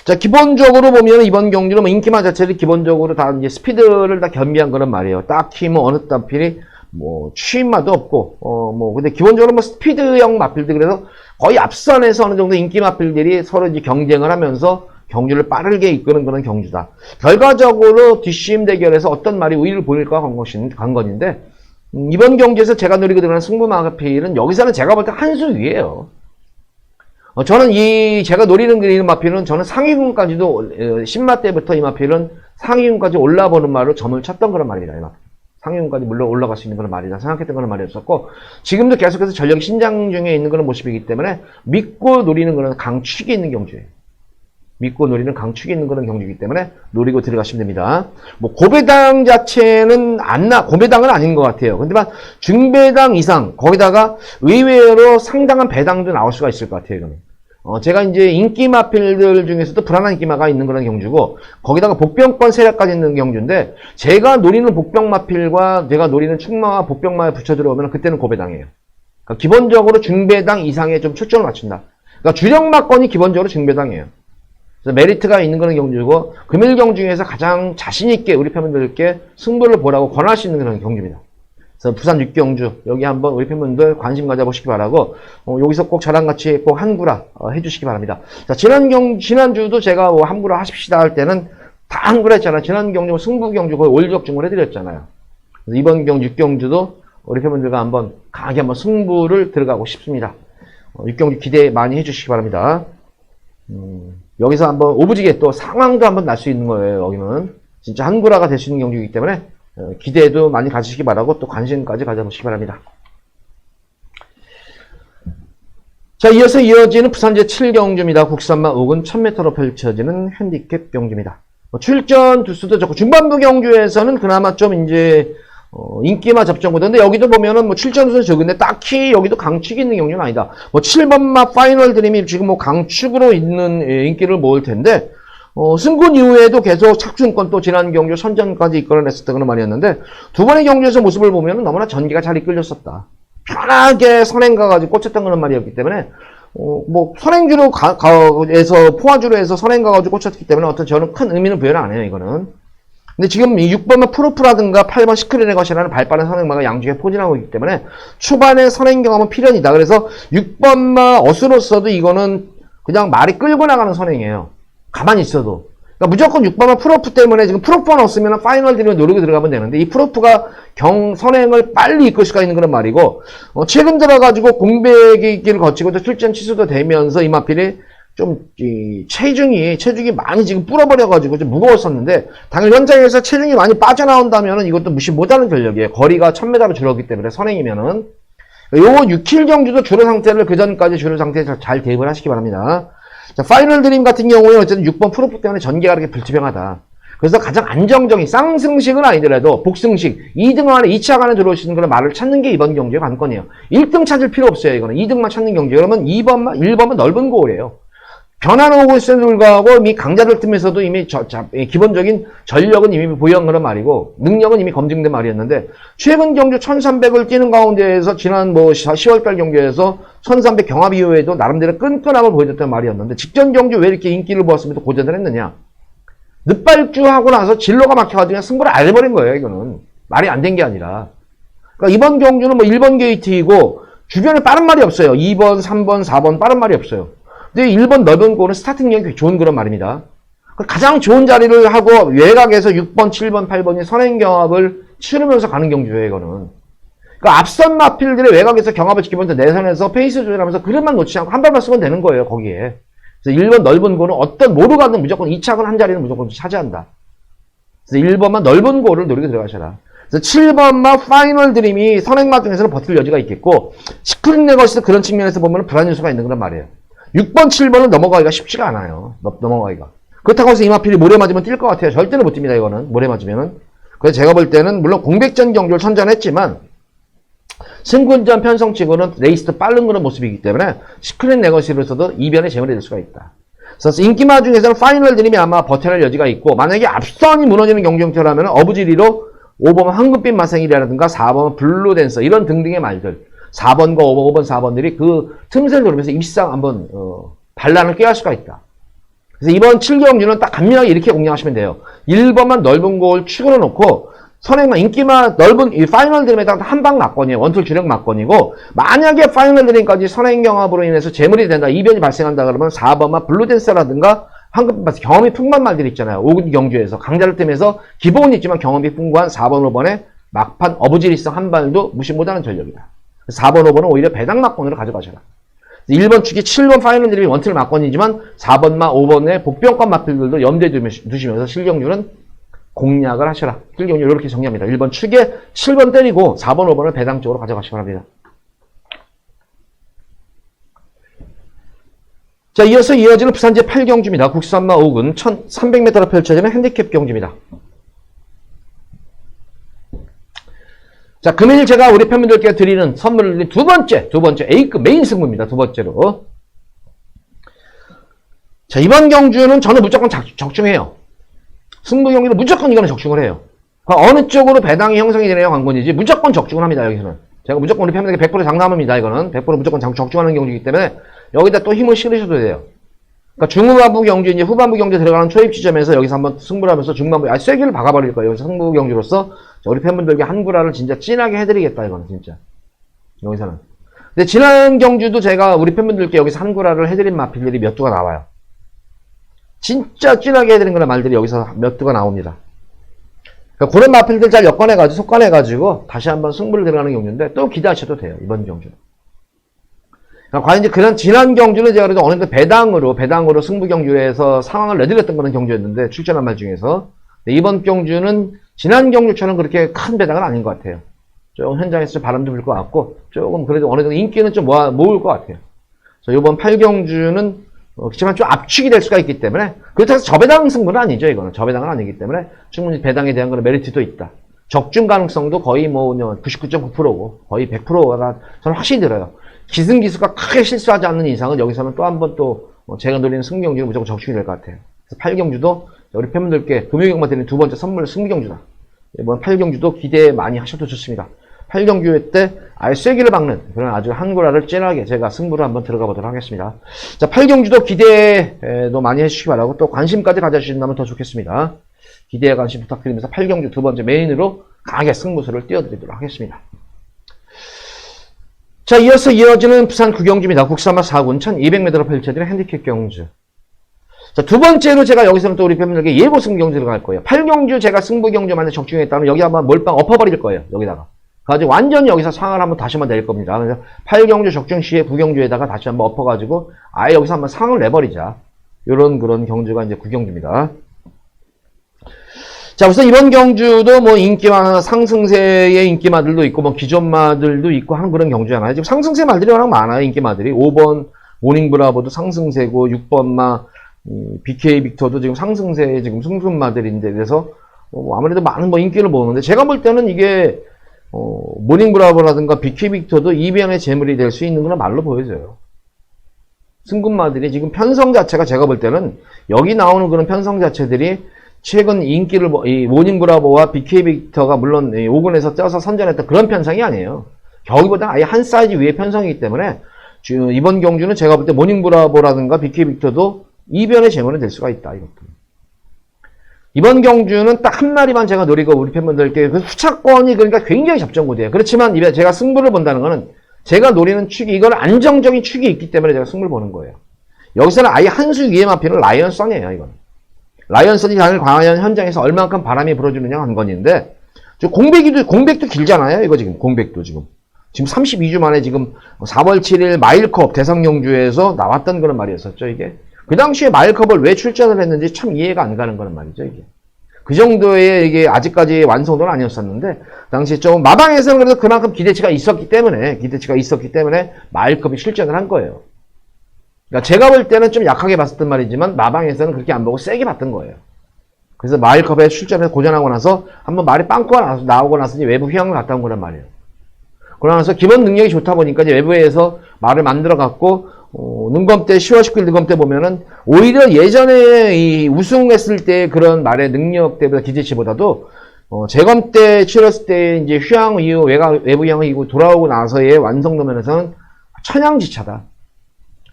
자, 기본적으로 보면 이번 경주는 뭐 인기마 자체를 기본적으로 다 이제 스피드를 다 겸비한 그런 말이에요. 딱히 뭐 어느 마필이 뭐 취임마도 없고, 근데 기본적으로 뭐 스피드형 마필들, 그래서 거의 앞선에서 어느 정도 인기 마필들이 서로 이제 경쟁을 하면서 경주를 빠르게 이끄는 그런 경주다. 결과적으로 뒷심 대결에서 어떤 말이 우위를 보일까 관건인데, 이번 경주에서 제가 노리고 들어가는 승부 마필은 여기서는 제가 볼 때 한 수 위에요. 저는 제가 노리는 마필은 저는 상위군까지도 10마 때부터 이 마필은 상위군까지 올라보는 말로 점을 쳤던 그런 말이다. 이 마필. 상위군까지 물론 올라갈 수 있는 그런 말이다 생각했던 그런 말이었었고, 지금도 계속해서 전력이 신장 중에 있는 그런 모습이기 때문에 믿고 노리는 그런 강축이 있는 경주예요. 믿고 노리는 강축이 있는 그런 경주이기 때문에 노리고 들어가시면 됩니다. 뭐 고배당 자체는 고배당은 아닌 것 같아요. 근데만 중배당 이상, 거기다가 의외로 상당한 배당도 나올 수가 있을 것 같아요. 이거는. 제가 이제 인기 마필들 중에서도 불안한 인기마가 있는 그런 경주고, 거기다가 복병권 세력까지 있는 경주인데, 제가 노리는 복병 마필과 제가 노리는 축마와 복병마에 붙여 들어오면 그때는 고배당이에요. 그러니까 기본적으로 중배당 이상에 좀 초점을 맞춘다. 그러니까 주력마권이 기본적으로 중배당이에요. 그래서 메리트가 있는 그런 경주고, 금일경 중에서 가장 자신있게 우리 팬분들께 승부를 보라고 권할 수 있는 그런 경주입니다. 그래서 부산 6경주, 여기 한번 우리 팬분들 관심 가져보시기 바라고, 여기서 꼭 저랑 같이 꼭 한구라 해주시기 바랍니다. 자, 지난주도 제가 한구라 하십시다 할 때는 다 한구라 했잖아요. 지난 경주 승부 경주 거의 올적중을 해드렸잖아요. 그래서 이번 6경주도 우리 팬분들과 한번 강하게 한번 승부를 들어가고 싶습니다. 6경주 기대 많이 해주시기 바랍니다. 여기서 한번 오부지게 또 상황도 한번 날 수 있는 거예요. 여기는 진짜 한구라가 될 수 있는 경주이기 때문에 기대도 많이 가지시기 바라고 또 관심까지 가져보시기 바랍니다. 자, 이어서 이어지는 부산제 7경주입니다. 국산마 5군 1000m로 펼쳐지는 핸디캡 경주입니다. 출전 두수도 좋고, 중반부 경주에서는 그나마 좀 이제 인기마 접전거든. 근데 여기도 보면은 뭐 출전수는 적은데 딱히 여기도 강축이 있는 경주는 아니다. 뭐 7번마 파이널 드림이 지금 뭐 강축으로 있는 인기를 모을 텐데, 승군 이후에도 계속 착순권 또 지난 경주 선전까지 이끌어냈었던 그런 말이었는데, 두 번의 경주에서 모습을 보면은 너무나 전기가 잘 이끌렸었다. 편하게 선행 가가지고 꽂혔던 그런 말이었기 때문에, 뭐 선행주로 에서 포화주로 해서 선행 가가지고 꽂혔기 때문에 어떤 저는 큰 의미는 부여를 안 해요, 이거는. 근데 지금 이 6번만 프로프라든가 8번 시크릿의 것이라는 발빠른 선행마가 양쪽에 포진하고 있기 때문에 초반에 선행 경험은 필연이다. 그래서 6번마 어수로서도 이거는 그냥 말이 끌고 나가는 선행이에요. 가만히 있어도. 그러니까 무조건 6번마 프로프 때문에 지금 프로프만 없으면 파이널 드리면 노리고 들어가면 되는데, 이 프로프가 선행을 빨리 이끌 수가 있는 그런 말이고, 최근 들어가지고 공백기를 거치고 또 출전 취소도 되면서 이 마필이 좀 체중이 많이 지금 불어버려가지고 좀 무거웠었는데, 당일 현장에서 체중이 많이 빠져나온다면은 이것도 무시 못하는 전력이에요. 거리가 1000m로 줄었기 때문에 선행이면은. 요 6킬 경주도 주로 상태를 그 전까지 주로 상태에 잘 대입을 하시기 바랍니다. 자, 파이널 드림 같은 경우에 어쨌든 6번 프로프 때문에 전개가 그렇게 불투명하다. 그래서 가장 안정적인 쌍승식은 아니더라도 복승식 2등 안에 2차 안에 들어올 수 있는 그런 말을 찾는 게 이번 경주의 관건이에요. 1등 찾을 필요 없어요. 이거는 2등만 찾는 경주. 그러면 1번만 넓은 고을이에요. 변화는 오고 있음에도 불구하고 이미 강자들 틈에서도 이미 기본적인 전력은 이미 보유한 그런 말이고 능력은 이미 검증된 말이었는데 최근 경주 1300을 뛰는 가운데에서 지난 10월달 경주에서 1300 경합 이후에도 나름대로 끈끈함을 보여줬던 말이었는데 직전 경주 왜 이렇게 인기를 모았으면서 고전을 했느냐. 늦발주하고 나서 진로가 막혀가지고 그냥 승부를 안 해버린 거예요. 이거는 말이 안 된 게 아니라. 그러니까 이번 경주는 1번 게이트이고 주변에 빠른 말이 없어요. 2번, 3번, 4번 빠른 말이 없어요. 근데 1번 넓은 골은 스타팅력이 좋은 그런 말입니다. 가장 좋은 자리를 하고 외곽에서 6번, 7번, 8번이 선행경합을 치르면서 가는 경주예요, 이거는. 그러니까 앞선 마필들의 외곽에서 경합을 지키면서 내선에서 페이스 조절하면서 그릇만 놓지 않고 한 발만 쓰면 되는 거예요, 거기에. 그래서 1번 넓은 골은 어떤 모두 가든 무조건 2착은 한 자리는 무조건 차지한다. 그래서 1번만 넓은 골을 노리고 들어가셔라. 그래서 7번만 파이널 드림이 선행마 중에서는 버틸 여지가 있겠고 시크릿 네거시도 그런 측면에서 보면 불안요소가 있는 그런 말이에요. 6번, 7번은 넘어가기가 쉽지가 않아요. 넘어가기가. 그렇다고 해서 이마필이 모래 맞으면 뛸 것 같아요. 절대로 못 뜁니다, 이거는. 모래 맞으면은. 그래서 제가 볼 때는, 물론 공백전 경주를 선전했지만, 승군전 편성치고는 레이스도 빠른 그런 모습이기 때문에, 시크릿 네거시로서도 이변의 재물이 될 수가 있다. 그래서 인기마 중에서는 파이널 드림이 아마 버텨낼 여지가 있고, 만약에 앞선이 무너지는 경주 형태라면, 어부지리로 5번 황금빛 마생이라든가 4번 블루댄서, 이런 등등의 말들. 4번과 5번, 4번들이 그 틈새를 노리면서 입상 한번 반란을 꾀할 수가 있다. 그래서 이번 7경주는 딱 간밀하게 이렇게 공략하시면 돼요. 1번만 넓은 골 축으로 놓고 선행만 인기만 넓은 이 파이널 드림에다가 한방 막건이에요. 원툴 주력 막건이고 만약에 파이널 드림까지 선행 경합으로 인해서 재물이 된다, 이변이 발생한다 그러면 4번만 블루댄서라든가 황금빛 경험이 풍부한 말들이 있잖아요. 5군 경주에서 강자를 틈에서 기본은 있지만 경험이 풍부한 4번, 5번에 막판 어부지리성 한 발도 무시 못하는 전력이다. 4번, 5번은 오히려 배당 막건으로 가져가셔라. 1번 축이 7번 파이널 드림이 원틀 막건이지만 4번만 5번의 복병권 마필들도 염두에 두시면서 실경률은 공략을 하셔라. 실경률 이렇게 정리합니다. 1번 축에 7번 때리고 4번, 5번을 배당 쪽으로 가져가시기 바랍니다. 자, 이어서 이어지는 부산제 8경주입니다. 국산마 5군 1300m로 펼쳐지는 핸디캡 경주입니다. 자, 금일 제가 우리 팬분들께 드리는 선물을 두 번째 A급 메인 승부입니다. 두 번째로. 자, 이번 경주는 저는 무조건 적중해요. 승부 경기는 무조건 이거는 적중을 해요. 어느 쪽으로 배당이 형성이 되느냐 관건이지 무조건 적중을 합니다. 여기서는. 제가 무조건 우리 팬분들께 100% 장담합니다. 이거는 100% 무조건 적중하는 경주이기 때문에 여기다 또 힘을 실으셔도 돼요. 그러니까 중후반부 경주, 이제 후반부 경주 들어가는 초입 지점에서 여기서 한번 승부를 하면서 중반부, 쐐기를 박아버릴 거예요. 여기서 승부 경주로서 우리 팬분들께 한구라를 진짜 진하게 해드리겠다, 이거는 진짜. 여기서는. 근데 지난 경주도 제가 우리 팬분들께 여기서 한구라를 해드린 마필들이 몇 두가 나와요. 진짜 진하게 해드린 그런 말들이 여기서 몇 두가 나옵니다. 그러니까 그런 마필들 잘 엮어내가지고, 속관해가지고 다시 한번 승부를 들어가는 경주인데 또 기대하셔도 돼요, 이번 경주는. 그러니까 과연 이제 그런 지난 경주는 제가 그래도 어느 정도 배당으로 승부 경주에서 상황을 내드렸던 그런 경주였는데, 출전한 말 중에서. 이번 경주는 지난 경주처럼 그렇게 큰 배당은 아닌 것 같아요. 조금 현장에서 좀 바람도 불 것 같고, 조금 그래도 어느 정도 인기는 좀 모을 것 같아요. 그래서 이번 8경주는, 그렇지만 좀 압축이 될 수가 있기 때문에, 그렇다고 해서 저배당 승부는 아니죠, 이거는. 저배당은 아니기 때문에, 충분히 배당에 대한 그런 메리트도 있다. 적중 가능성도 거의 99.9%고, 거의 100%가 저는 확실히 들어요. 기승기수가 크게 실수하지 않는 이상은 여기서는 또 한 번 제가 노리는 승부경주는 무조건 적중이 될 것 같아요. 그래서 8경주도 우리 팬분들께 금요일경만 드리는 두 번째 선물 승부경주다. 이번 8경주도 기대 많이 하셔도 좋습니다. 8경주 때 아예 쐐기를 박는 그런 아주 한구라를 찐하게 제가 승부를 한번 들어가 보도록 하겠습니다. 자, 8경주도 기대도 많이 해주시기 바라고 또 관심까지 가져주신다면 더 좋겠습니다. 기대와 관심 부탁드리면서 8경주 두 번째 메인으로 강하게 승부수를 띄워드리도록 하겠습니다. 자, 이어서 이어지는 부산 9경주입니다. 국산마 4군 1200m로 펼쳐지는 핸디캡 경주. 자, 두 번째로 제가 여기서는 또 우리 팬분들께 예고 승부 경주를 갈 거예요. 8경주 제가 승부 경주만에 적중했다면 여기 한번 몰빵 엎어버릴 거예요. 여기다가. 가지고 완전히 여기서 상을 한번 다시 한번 낼 겁니다. 그래서 8경주 적중 시에 9경주에다가 다시 한번 엎어가지고 아예 여기서 한번 상을 내버리자. 그런 경주가 이제 9경주입니다. 자, 우선 이번 경주도 인기마, 상승세의 인기마들도 있고, 기존마들도 있고 하는 그런 경주잖아요. 지금 상승세 말들이 워낙 많아요, 인기마들이. 5번 모닝브라보도 상승세고, 6번마, BK 빅터도 지금 상승세의 지금 승승마들인데, 그래서, 아무래도 많은 인기를 모으는데, 제가 볼 때는 이게, 모닝브라보라든가 BK 빅터도 이변의 재물이 될 수 있는 그런 말로 보여져요. 승급마들이 지금 편성 자체가 제가 볼 때는 여기 나오는 그런 편성 자체들이 최근 인기를 이 모닝브라보와 BK 빅터가 물론 5군에서 쪄서 선전했던 그런 편성이 아니에요. 여기보다 아예 한 사이즈 위의 편성이기 때문에 이번 경주는 제가 볼 때 모닝브라보라든가 BK 빅터도 이변의 제문이 될 수가 있다. 이것도. 이번 경주는 딱 한 마리만 제가 노리고 우리 팬분들께 그 후차권이 그러니까 굉장히 접전구도예요. 그렇지만 제가 승부를 본다는 거는 제가 노리는 축이 이건 안정적인 축이 있기 때문에 제가 승부를 보는 거예요. 여기서는 아예 한 수 위에 마피는 라이언선이에요. 이건. 라이언선이 당일 과연 현장에서 얼만큼 바람이 불어주느냐 한 건인데 공백도 길잖아요. 이거 지금 공백도 지금 32주 만에 지금 4월 7일 마일컵 대상용주에서 나왔던 그런 말이었었죠. 이게 그 당시에 마일컵을 왜 출전을 했는지 참 이해가 안 가는 거란 말이죠. 이게 그 정도의 이게 아직까지 완성도는 아니었었는데 당시 좀 마방에서는 그래도 그만큼 기대치가 있었기 때문에 마일컵이 출전을 한 거예요. 그러니까 제가 볼 때는 좀 약하게 봤었단 말이지만 마방에서는 그렇게 안 보고 세게 봤던 거예요. 그래서 마일컵에 출전해서 고전하고 나서 한번 말이 빵꾸가 나오고 나서 이제 외부 휘황을 갔다 온 거란 말이에요. 그러고 나서 기본 능력이 좋다 보니까 이제 외부에서 말을 만들어 갖고 능검 때 10월 19일 능검 때 보면은 오히려 예전에 이 우승했을 때 그런 말의 능력 때보다 기대치보다도 재검 때 치렀을 때 이제 휘황 이후 외부 휘황 이후 돌아오고 나서의 완성도 면에서는 천양지차다.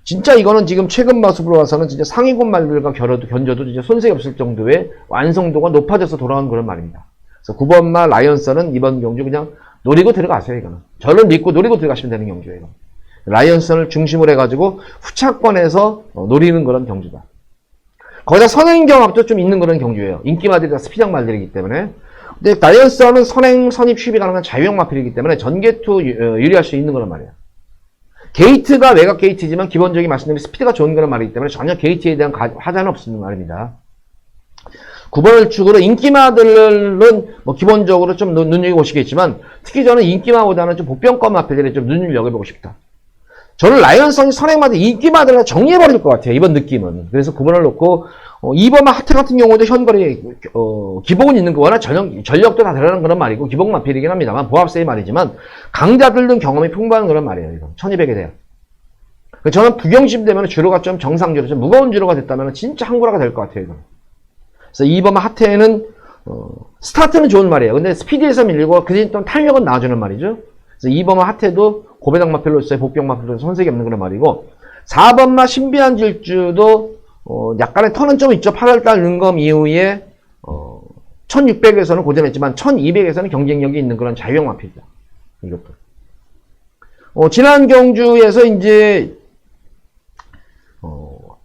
진짜 이거는 지금 최근 모습으로 와서는 진짜 상위군 말들과 견져도 진짜 손색이 없을 정도의 완성도가 높아져서 돌아온 그런 말입니다. 그래서 9번 말 라이언선은 이번 경주 그냥 노리고 들어가세요. 이거는 저를 믿고 노리고 들어가시면 되는 경주예요. 라이언선을 중심으로 해가지고 후차권에서 노리는 그런 경주다. 거기다 선행 경합도 좀 있는 그런 경주예요. 인기마들이다 스피드 말들이기 때문에. 근데 라이언선은 선행 선입 취입이 가능한 자유형 마필이기 때문에 전개투 유리할 수 있는 그런 말이에요. 게이트가 외곽 게이트지만 기본적인 말씀드린 스피드가 좋은 그런 말이기 때문에 전혀 게이트에 대한 화자는 없는 말입니다. 9번을 축으로 인기마들은 뭐 기본적으로 좀 눈여겨보시겠지만 특히 저는 인기마보다는 좀 복병권 마필들에 좀 눈여겨보고 싶다. 저는 라이언선이 선행마들 인기마들을 정리해버릴 것 같아요. 이번 느낌은. 그래서 9번을 놓고 2번만 하태 같은 경우도 현거리 기복은 있는 거 워낙 전력도 다 들어가는 그런 말이고 기복 마필이긴 합니다만 보합세의 말이지만 강자들 등 경험이 풍부한 그런 말이에요. 이건 1200에 대한. 저는 부경심 되면 주로가 좀 정상주로 좀 무거운 주로가 됐다면 진짜 한구라가 될 것 같아요. 이건. 그래서 2번 하태는 스타트는 좋은 말이에요. 근데 스피드에서 밀리고 그 대신 또 탄력은 나와주는 말이죠. 그래서 2번 하태도 고배당 마필로서의 복병 마필로서 손색이 없는 그런 말이고 4번마 신비한 질주도 약간의 턴은 좀 있죠. 8월달 능검 이후에 1600에서는 고전했지만 1200에서는 경쟁력이 있는 그런 자유형 마필이다. 이것도 지난 경주에서 이제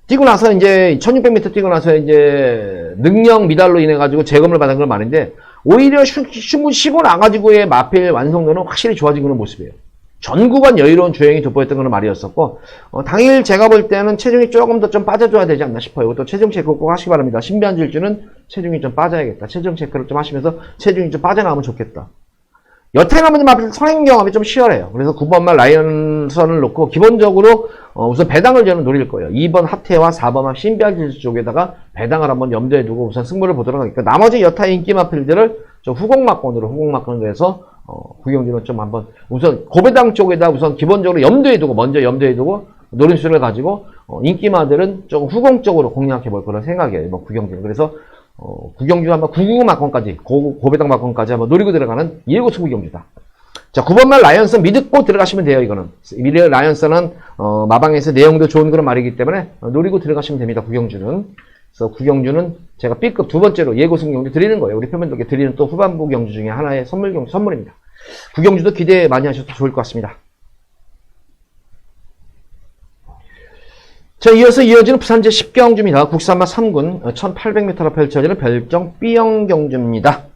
뛰고 나서 이제 1600m 뛰고 나서 이제 능력 미달로 인해 가지고 재검을 받은 건 말인데 오히려 쉬고 나가지고의 마필 완성도는 확실히 좋아진 그런 모습이에요. 전 구간 여유로운 주행이 돋보였던 그런 말이었었고 당일 제가 볼 때는 체중이 조금 더 좀 빠져줘야 되지 않나 싶어요. 이것도 체중 체크 꼭 하시기 바랍니다. 신비한 질주는 체중이 좀 빠져야겠다. 체중 체크를 좀 하시면서 체중이 좀 빠져나오면 좋겠다. 여태 남은 마필 선행 경험이 좀 치열해요. 그래서 9번만 라이언선을 놓고 기본적으로 우선 배당을 저는 노릴 거예요. 2번 하태와 4번만 신비한 질주 쪽에다가 배당을 한번 염두에 두고 우선 승부를 보도록 하니까 나머지 여타 인기 마필들을 좀 후공막권으로 해서 구경주는 좀 한번 우선 고배당 쪽에다 우선 기본적으로 먼저 염두에 두고 노림수를 가지고 인기마들은 좀 후공적으로 공략해 볼 그런 생각이에요. 이번 구경주는. 그래서 구경주 한번 999 막권까지 고배당 막권까지 한번 노리고 들어가는 219 구경주다. 자, 9번말 라이언선 믿고 들어가시면 돼요. 이거는 라이언선은 마방에서 내용도 좋은 그런 말이기 때문에 노리고 들어가시면 됩니다. 구경주는. 그래서 구경주는 제가 B급 두 번째로 예고승 경주 드리는 거예요. 우리 팬분들께 드리는 또 후반부 경주 중에 하나의 선물입니다. 구경주도 기대 많이 하셔도 좋을 것 같습니다. 자, 이어지는 부산제 10경주입니다. 국산마 3군 1800m로 펼쳐지는 별정 B형 경주입니다.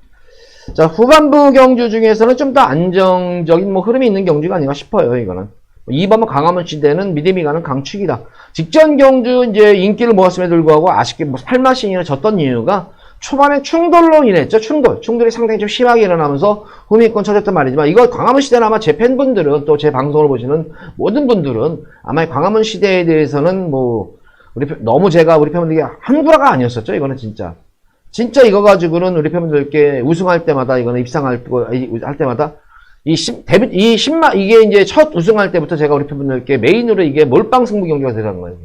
자, 후반부 경주 중에서는 좀 더 안정적인 흐름이 있는 경주가 아닌가 싶어요. 이거는 2번은 강화문 시대는 믿음이 가는 강축이다. 직전 경주 이제 인기를 모았음에도 불구하고 아쉽게 8마신이나 졌던 이유가 초반에 충돌로 인했죠. 충돌이 상당히 좀 심하게 일어나면서 후미권 쳐졌단 말이지만 이거 광화문 시대는 아마 제 팬분들은 또 제 방송을 보시는 모든 분들은 아마 광화문 시대에 대해서는 너무 제가 우리 팬분들에게 한구라가 아니었었죠. 이거는 진짜 이거 가지고는 우리 팬분들께 우승할 때마다 이거는 입상할 때마다 이 10마, 이게 이제 첫 우승할 때부터 제가 우리 팬분들께 메인으로 이게 몰빵 승부 경기가 되라는 거예요.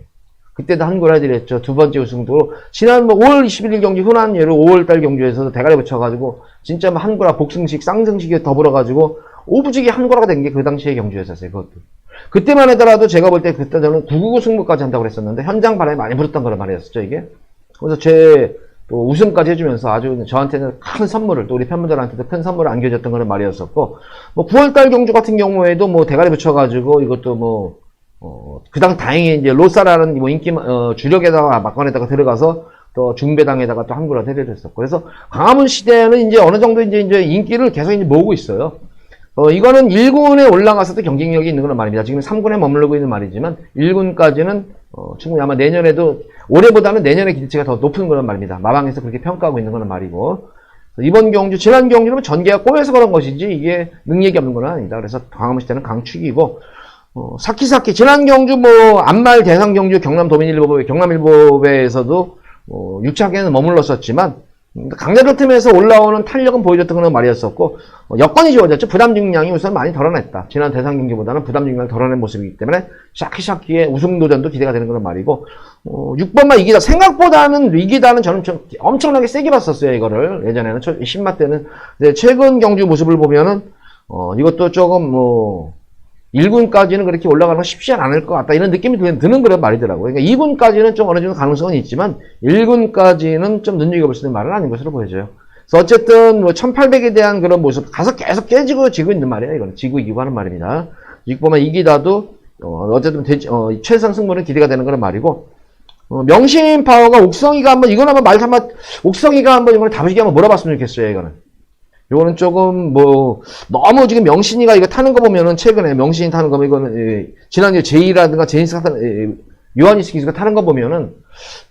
그때도 한골 해드렸죠. 두 번째 우승도. 지난 5월 21일 경기 흔한 예로 5월달 경주에서도 대가리 붙여가지고, 진짜 한골아 복승식, 쌍승식에 더불어가지고, 오부지게 한골아가 된 게 그 당시의 경주였었어요. 그것도. 그때만 하더라도 제가 볼 때 그때 저는 999 승부까지 한다고 그랬었는데, 현장 바람이 많이 불었던 거란 말이었었죠, 이게. 그래서 또 우승까지 해주면서 아주 저한테는 큰 선물을, 또 우리 팬분들한테도 큰 선물을 안겨줬던 그런 말이었었고, 9월달 경주 같은 경우에도 대가리 붙여가지고 이것도 그당 다행히 이제 로사라는 인기, 주력에다가 막간에다가 들어가서 또 중배당에다가 또 한구라 대대했었고, 그래서 강화문 시대는 이제 어느 정도 이제 인기를 계속 이제 모으고 있어요. 이거는 1군에 올라가서도 경쟁력이 있는 그런 말입니다. 지금 3군에 머무르고 있는 말이지만, 1군까지는, 충분히 아마 내년에도, 올해보다는 내년의 기대치가 더 높은 그런 말입니다. 마방에서 그렇게 평가하고 있는 그런 말이고. 이번 경주, 지난 경주는 전개가 꼬여서 그런 것이지, 이게 능력이 없는 건 아니다. 그래서 강화문 시대는 강축이고, 사키사키, 지난 경주 안말 대상 경주 경남일보배에서도 6차계는 머물렀었지만, 강자들 틈에서 올라오는 탄력은 보여줬던 그런 말이었었고, 여건이 좋아졌죠. 부담 중량이 우선 많이 덜어냈다. 지난 대상 경기보다는 부담 중량을 덜어낸 모습이기 때문에 샤키샤키의 우승 도전도 기대가 되는 그런 말이고, 6번만 이기다. 생각보다는 이기다는 저는 좀 엄청나게 세게 봤었어요, 이거를. 예전에는 10마 때는. 근데 최근 경주 모습을 보면은 이것도 조금 1군까지는 그렇게 올라가는 건 쉽지 않을 것 같다. 이런 느낌이 드는 그런 말이더라고요. 그러니까 2군까지는 좀 어느 정도 가능성은 있지만 1군까지는 좀 눈여겨볼 수 있는 말은 아닌 것으로 보여져요. 그래서 어쨌든 1800에 대한 그런 모습 가서 계속 깨지고 지고 있는 말이에요. 이거는 지고 이기고 하는 말입니다. 보면 이기다도 어쨌든 최선 승부는 기대가 되는 그런 말이고, 명신 파워가 옥성이가 옥성이가 한번 이번에 다부지게 한번 몰아봤으면 좋겠어요. 이거는 조금 너무 지금 명신이가 이거 타는 거 보면은, 최근에 명신이 타는 거 보면, 이거는 지난주에 제이라든가 제인스가 요하니스 기수가 타는 거 보면은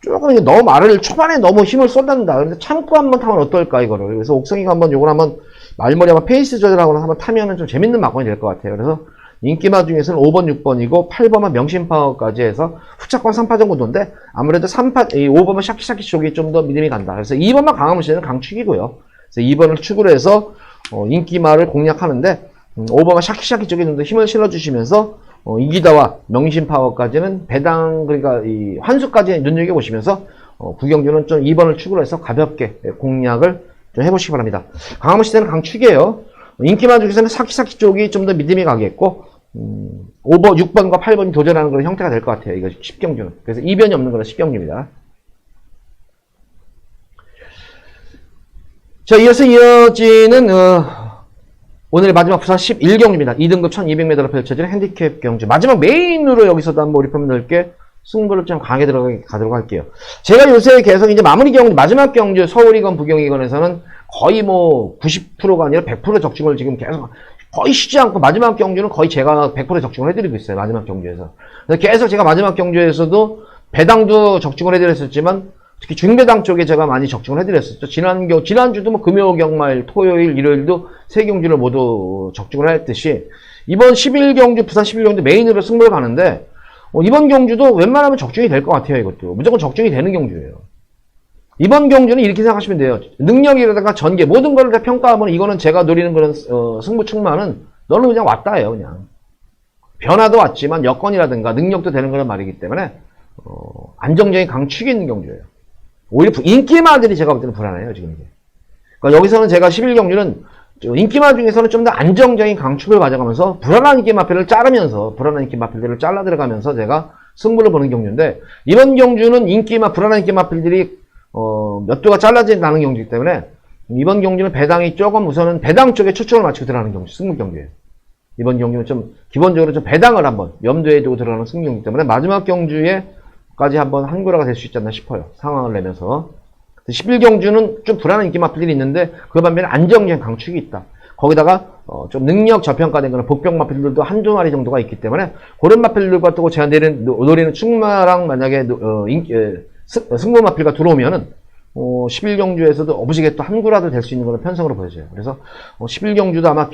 조금 너무 말을 초반에 너무 힘을 쏟는다. 그런데 참고 한번 타면 어떨까, 이거를. 그래서 옥성이가 요걸 한번 말머리 한번 페이스 조절하고 한번 타면은 좀 재밌는 막건이 될 것 같아요. 그래서 인기마 중에서는 5번, 6번이고 8번은 명신파워까지 해서 후차권 3파전 구도인데, 아무래도 5번은 샤키샤키 쪽이 좀 더 믿음이 간다. 그래서 2번만 강화문 씨는 강축이고요. 그래서 2번을 축으로 해서 인기마를 공략하는데, 5번은 샤키샤키 쪽에 좀 더 힘을 실어주시면서 이기다와 명신파워까지는 배당, 그러니까 이 환수까지 눈여겨보시면서 구경주는 좀 2번을 축으로 해서 가볍게 공략을 좀 해보시기 바랍니다. 강화문 시대는 강축이에요. 인기마 중에서는 샤키샤키 쪽이 좀 더 믿음이 가겠고, 5번, 6번과 8번이 도전하는 그런 형태가 될 것 같아요. 이거 10경주는. 그래서 이변이 없는 그런 10경주입니다. 자, 이어지는 오늘의 마지막 부산 11경주입니다. 2등급 1200m로 펼쳐지는 핸디캡 경주. 마지막 메인으로 여기서도 한번 우리 팬분들께 승부를 좀 강하게 가도록 할게요. 제가 요새 계속 이제 마무리 경주, 마지막 경주, 서울이건 부경이건에서는 거의 90%가 아니라 100% 적중을 지금 계속 거의 쉬지 않고, 마지막 경주는 거의 제가 100% 적중을 해드리고 있어요. 마지막 경주에서. 그래서 계속 제가 마지막 경주에서도 배당도 적중을 해드렸었지만, 특히 중배당 쪽에 제가 많이 적중을 해드렸었죠. 지난주도 금요, 경말, 토요일, 일요일도 세 경주를 모두 적중을 했듯이, 이번 11경주, 부산 11경주 메인으로 승부를 가는데, 이번 경주도 웬만하면 적중이 될 것 같아요, 이것도. 무조건 적중이 되는 경주예요. 이번 경주는 이렇게 생각하시면 돼요. 능력이라든가 전개, 모든 걸 다 평가하면 이거는 제가 노리는 그런, 승부 충만은 너는 그냥 왔다예요, 그냥. 변화도 왔지만 여건이라든가 능력도 되는 그런 말이기 때문에, 안정적인 강축이 있는 경주예요. 오히려 인기마들이 제가 볼 때는 불안해요, 지금 이게. 그러니까 여기서는 제가 11경주는 인기마 중에서는 좀 더 안정적인 강축을 가져가면서 불안한 인기마필을 자르면서, 불안한 인기마필들을 잘라 들어가면서 제가 승부를 보는 경주인데, 이번 경주는 불안한 인기마필들이 몇 도가 잘라지지 않는 경주이기 때문에, 이번 경주는 배당이 조금 우선은 배당 쪽에 초점을 맞추고 들어가는 경주, 승부 경주예요. 이번 경주는 좀 기본적으로 좀 배당을 한번 염두에 두고 들어가는 승부 경주이기 때문에 마지막 경주에까지 한번 한구라가 될 수 있지 않나 싶어요. 상황을 내면서. 11경주는 좀 불안한 인기마필들이 있는데, 그 반면에 안정적인 강축이 있다. 거기다가 좀 능력 저평가된 그런 복병 마필들도 한두 마리 정도가 있기 때문에, 그런 마필들과 또 제가 노리는 충마랑 만약에 승부 마필가 들어오면은 11경주에서도 어부지게 또 한구라도 될 수 있는 그런 편성으로 보여져요. 그래서 11경주도 아마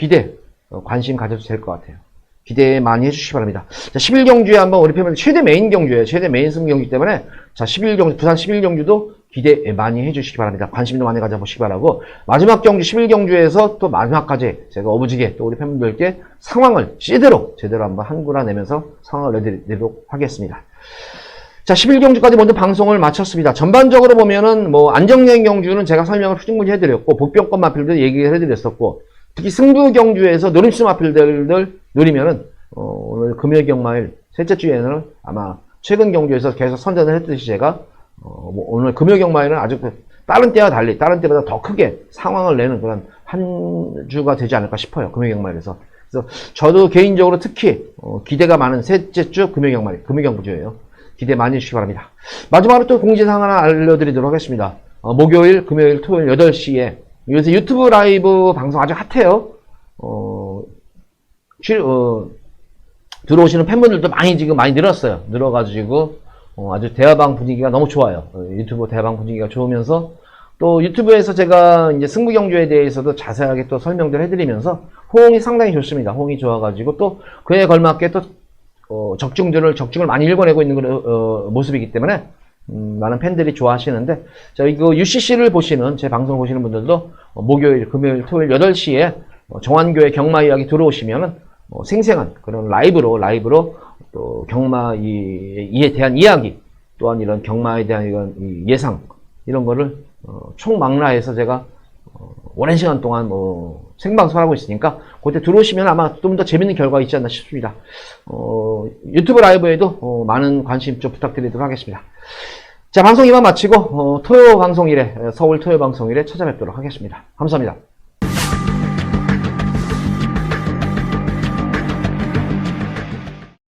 관심 가져도 될 것 같아요. 기대 많이 해주시기 바랍니다. 자, 11경주에 한번 우리 팬분들 최대 메인 경주예요. 최대 메인 승부 경기 때문에, 자, 부산 11경주도 기대 많이 해주시기 바랍니다. 관심도 많이 가져보시기 바라고, 마지막 경주 11경주에서 또 마지막까지 제가 어부지게 또 우리 팬분들께 상황을 제대로 한번 한구라 내면서 상황을 내드리도록 하겠습니다. 자, 11경주까지 먼저 방송을 마쳤습니다. 전반적으로 보면은 뭐 안정된 경주는 제가 설명을 충분히 해드렸고, 복병권 마필들 얘기를 해드렸었고, 특히 승부 경주에서 노림수 마필들을 노리면은 오늘 금요일 경마일 셋째 주에는 아마 최근 경주에서 계속 선전을 했듯이 제가 뭐 오늘 금요일 경마일은 아주 다른 때와 달리 다른 때보다 더 크게 상황을 내는 그런 한 주가 되지 않을까 싶어요. 금요일 경마일에서. 그래서 저도 개인적으로 특히 기대가 많은 셋째 주 금요일 경마일, 금요일 경주예요. 기대 많이 해주시기 바랍니다. 마지막으로 또 공지사항 하나 알려드리도록 하겠습니다. 목요일, 금요일, 토요일 8시에 요새 유튜브 라이브 방송 아주 핫해요. 들어오시는 팬분들도 지금 많이 늘었어요. 늘어가지고 아주 대화방 분위기가 너무 좋아요. 유튜브 대화방 분위기가 좋으면서 또 유튜브에서 제가 이제 승부경주에 대해서도 자세하게 또 설명들 해드리면서 호응이 상당히 좋습니다. 호응이 좋아가지고 또 그에 걸맞게 또 적중을 많이 읽어내고 있는 그런 모습이기 때문에 많은 팬들이 좋아하시는데, 자, 이거 UCC를 보시는, 제 방송을 보시는 분들도 목요일, 금요일, 토요일 8시에 정환교회 경마 이야기 들어오시면은 생생한 그런 라이브로 또 경마에 대한 이야기, 또한 이런 경마에 대한 이런 예상, 이런 거를 총망라해서 제가 오랜 시간 동안 생방송을 하고 있으니까 그때 들어오시면 아마 좀 더 재밌는 결과가 있지 않나 싶습니다. 유튜브 라이브에도 많은 관심 좀 부탁드리도록 하겠습니다. 자, 방송 이만 마치고 토요 방송일에, 서울 토요 방송일에 찾아뵙도록 하겠습니다. 감사합니다.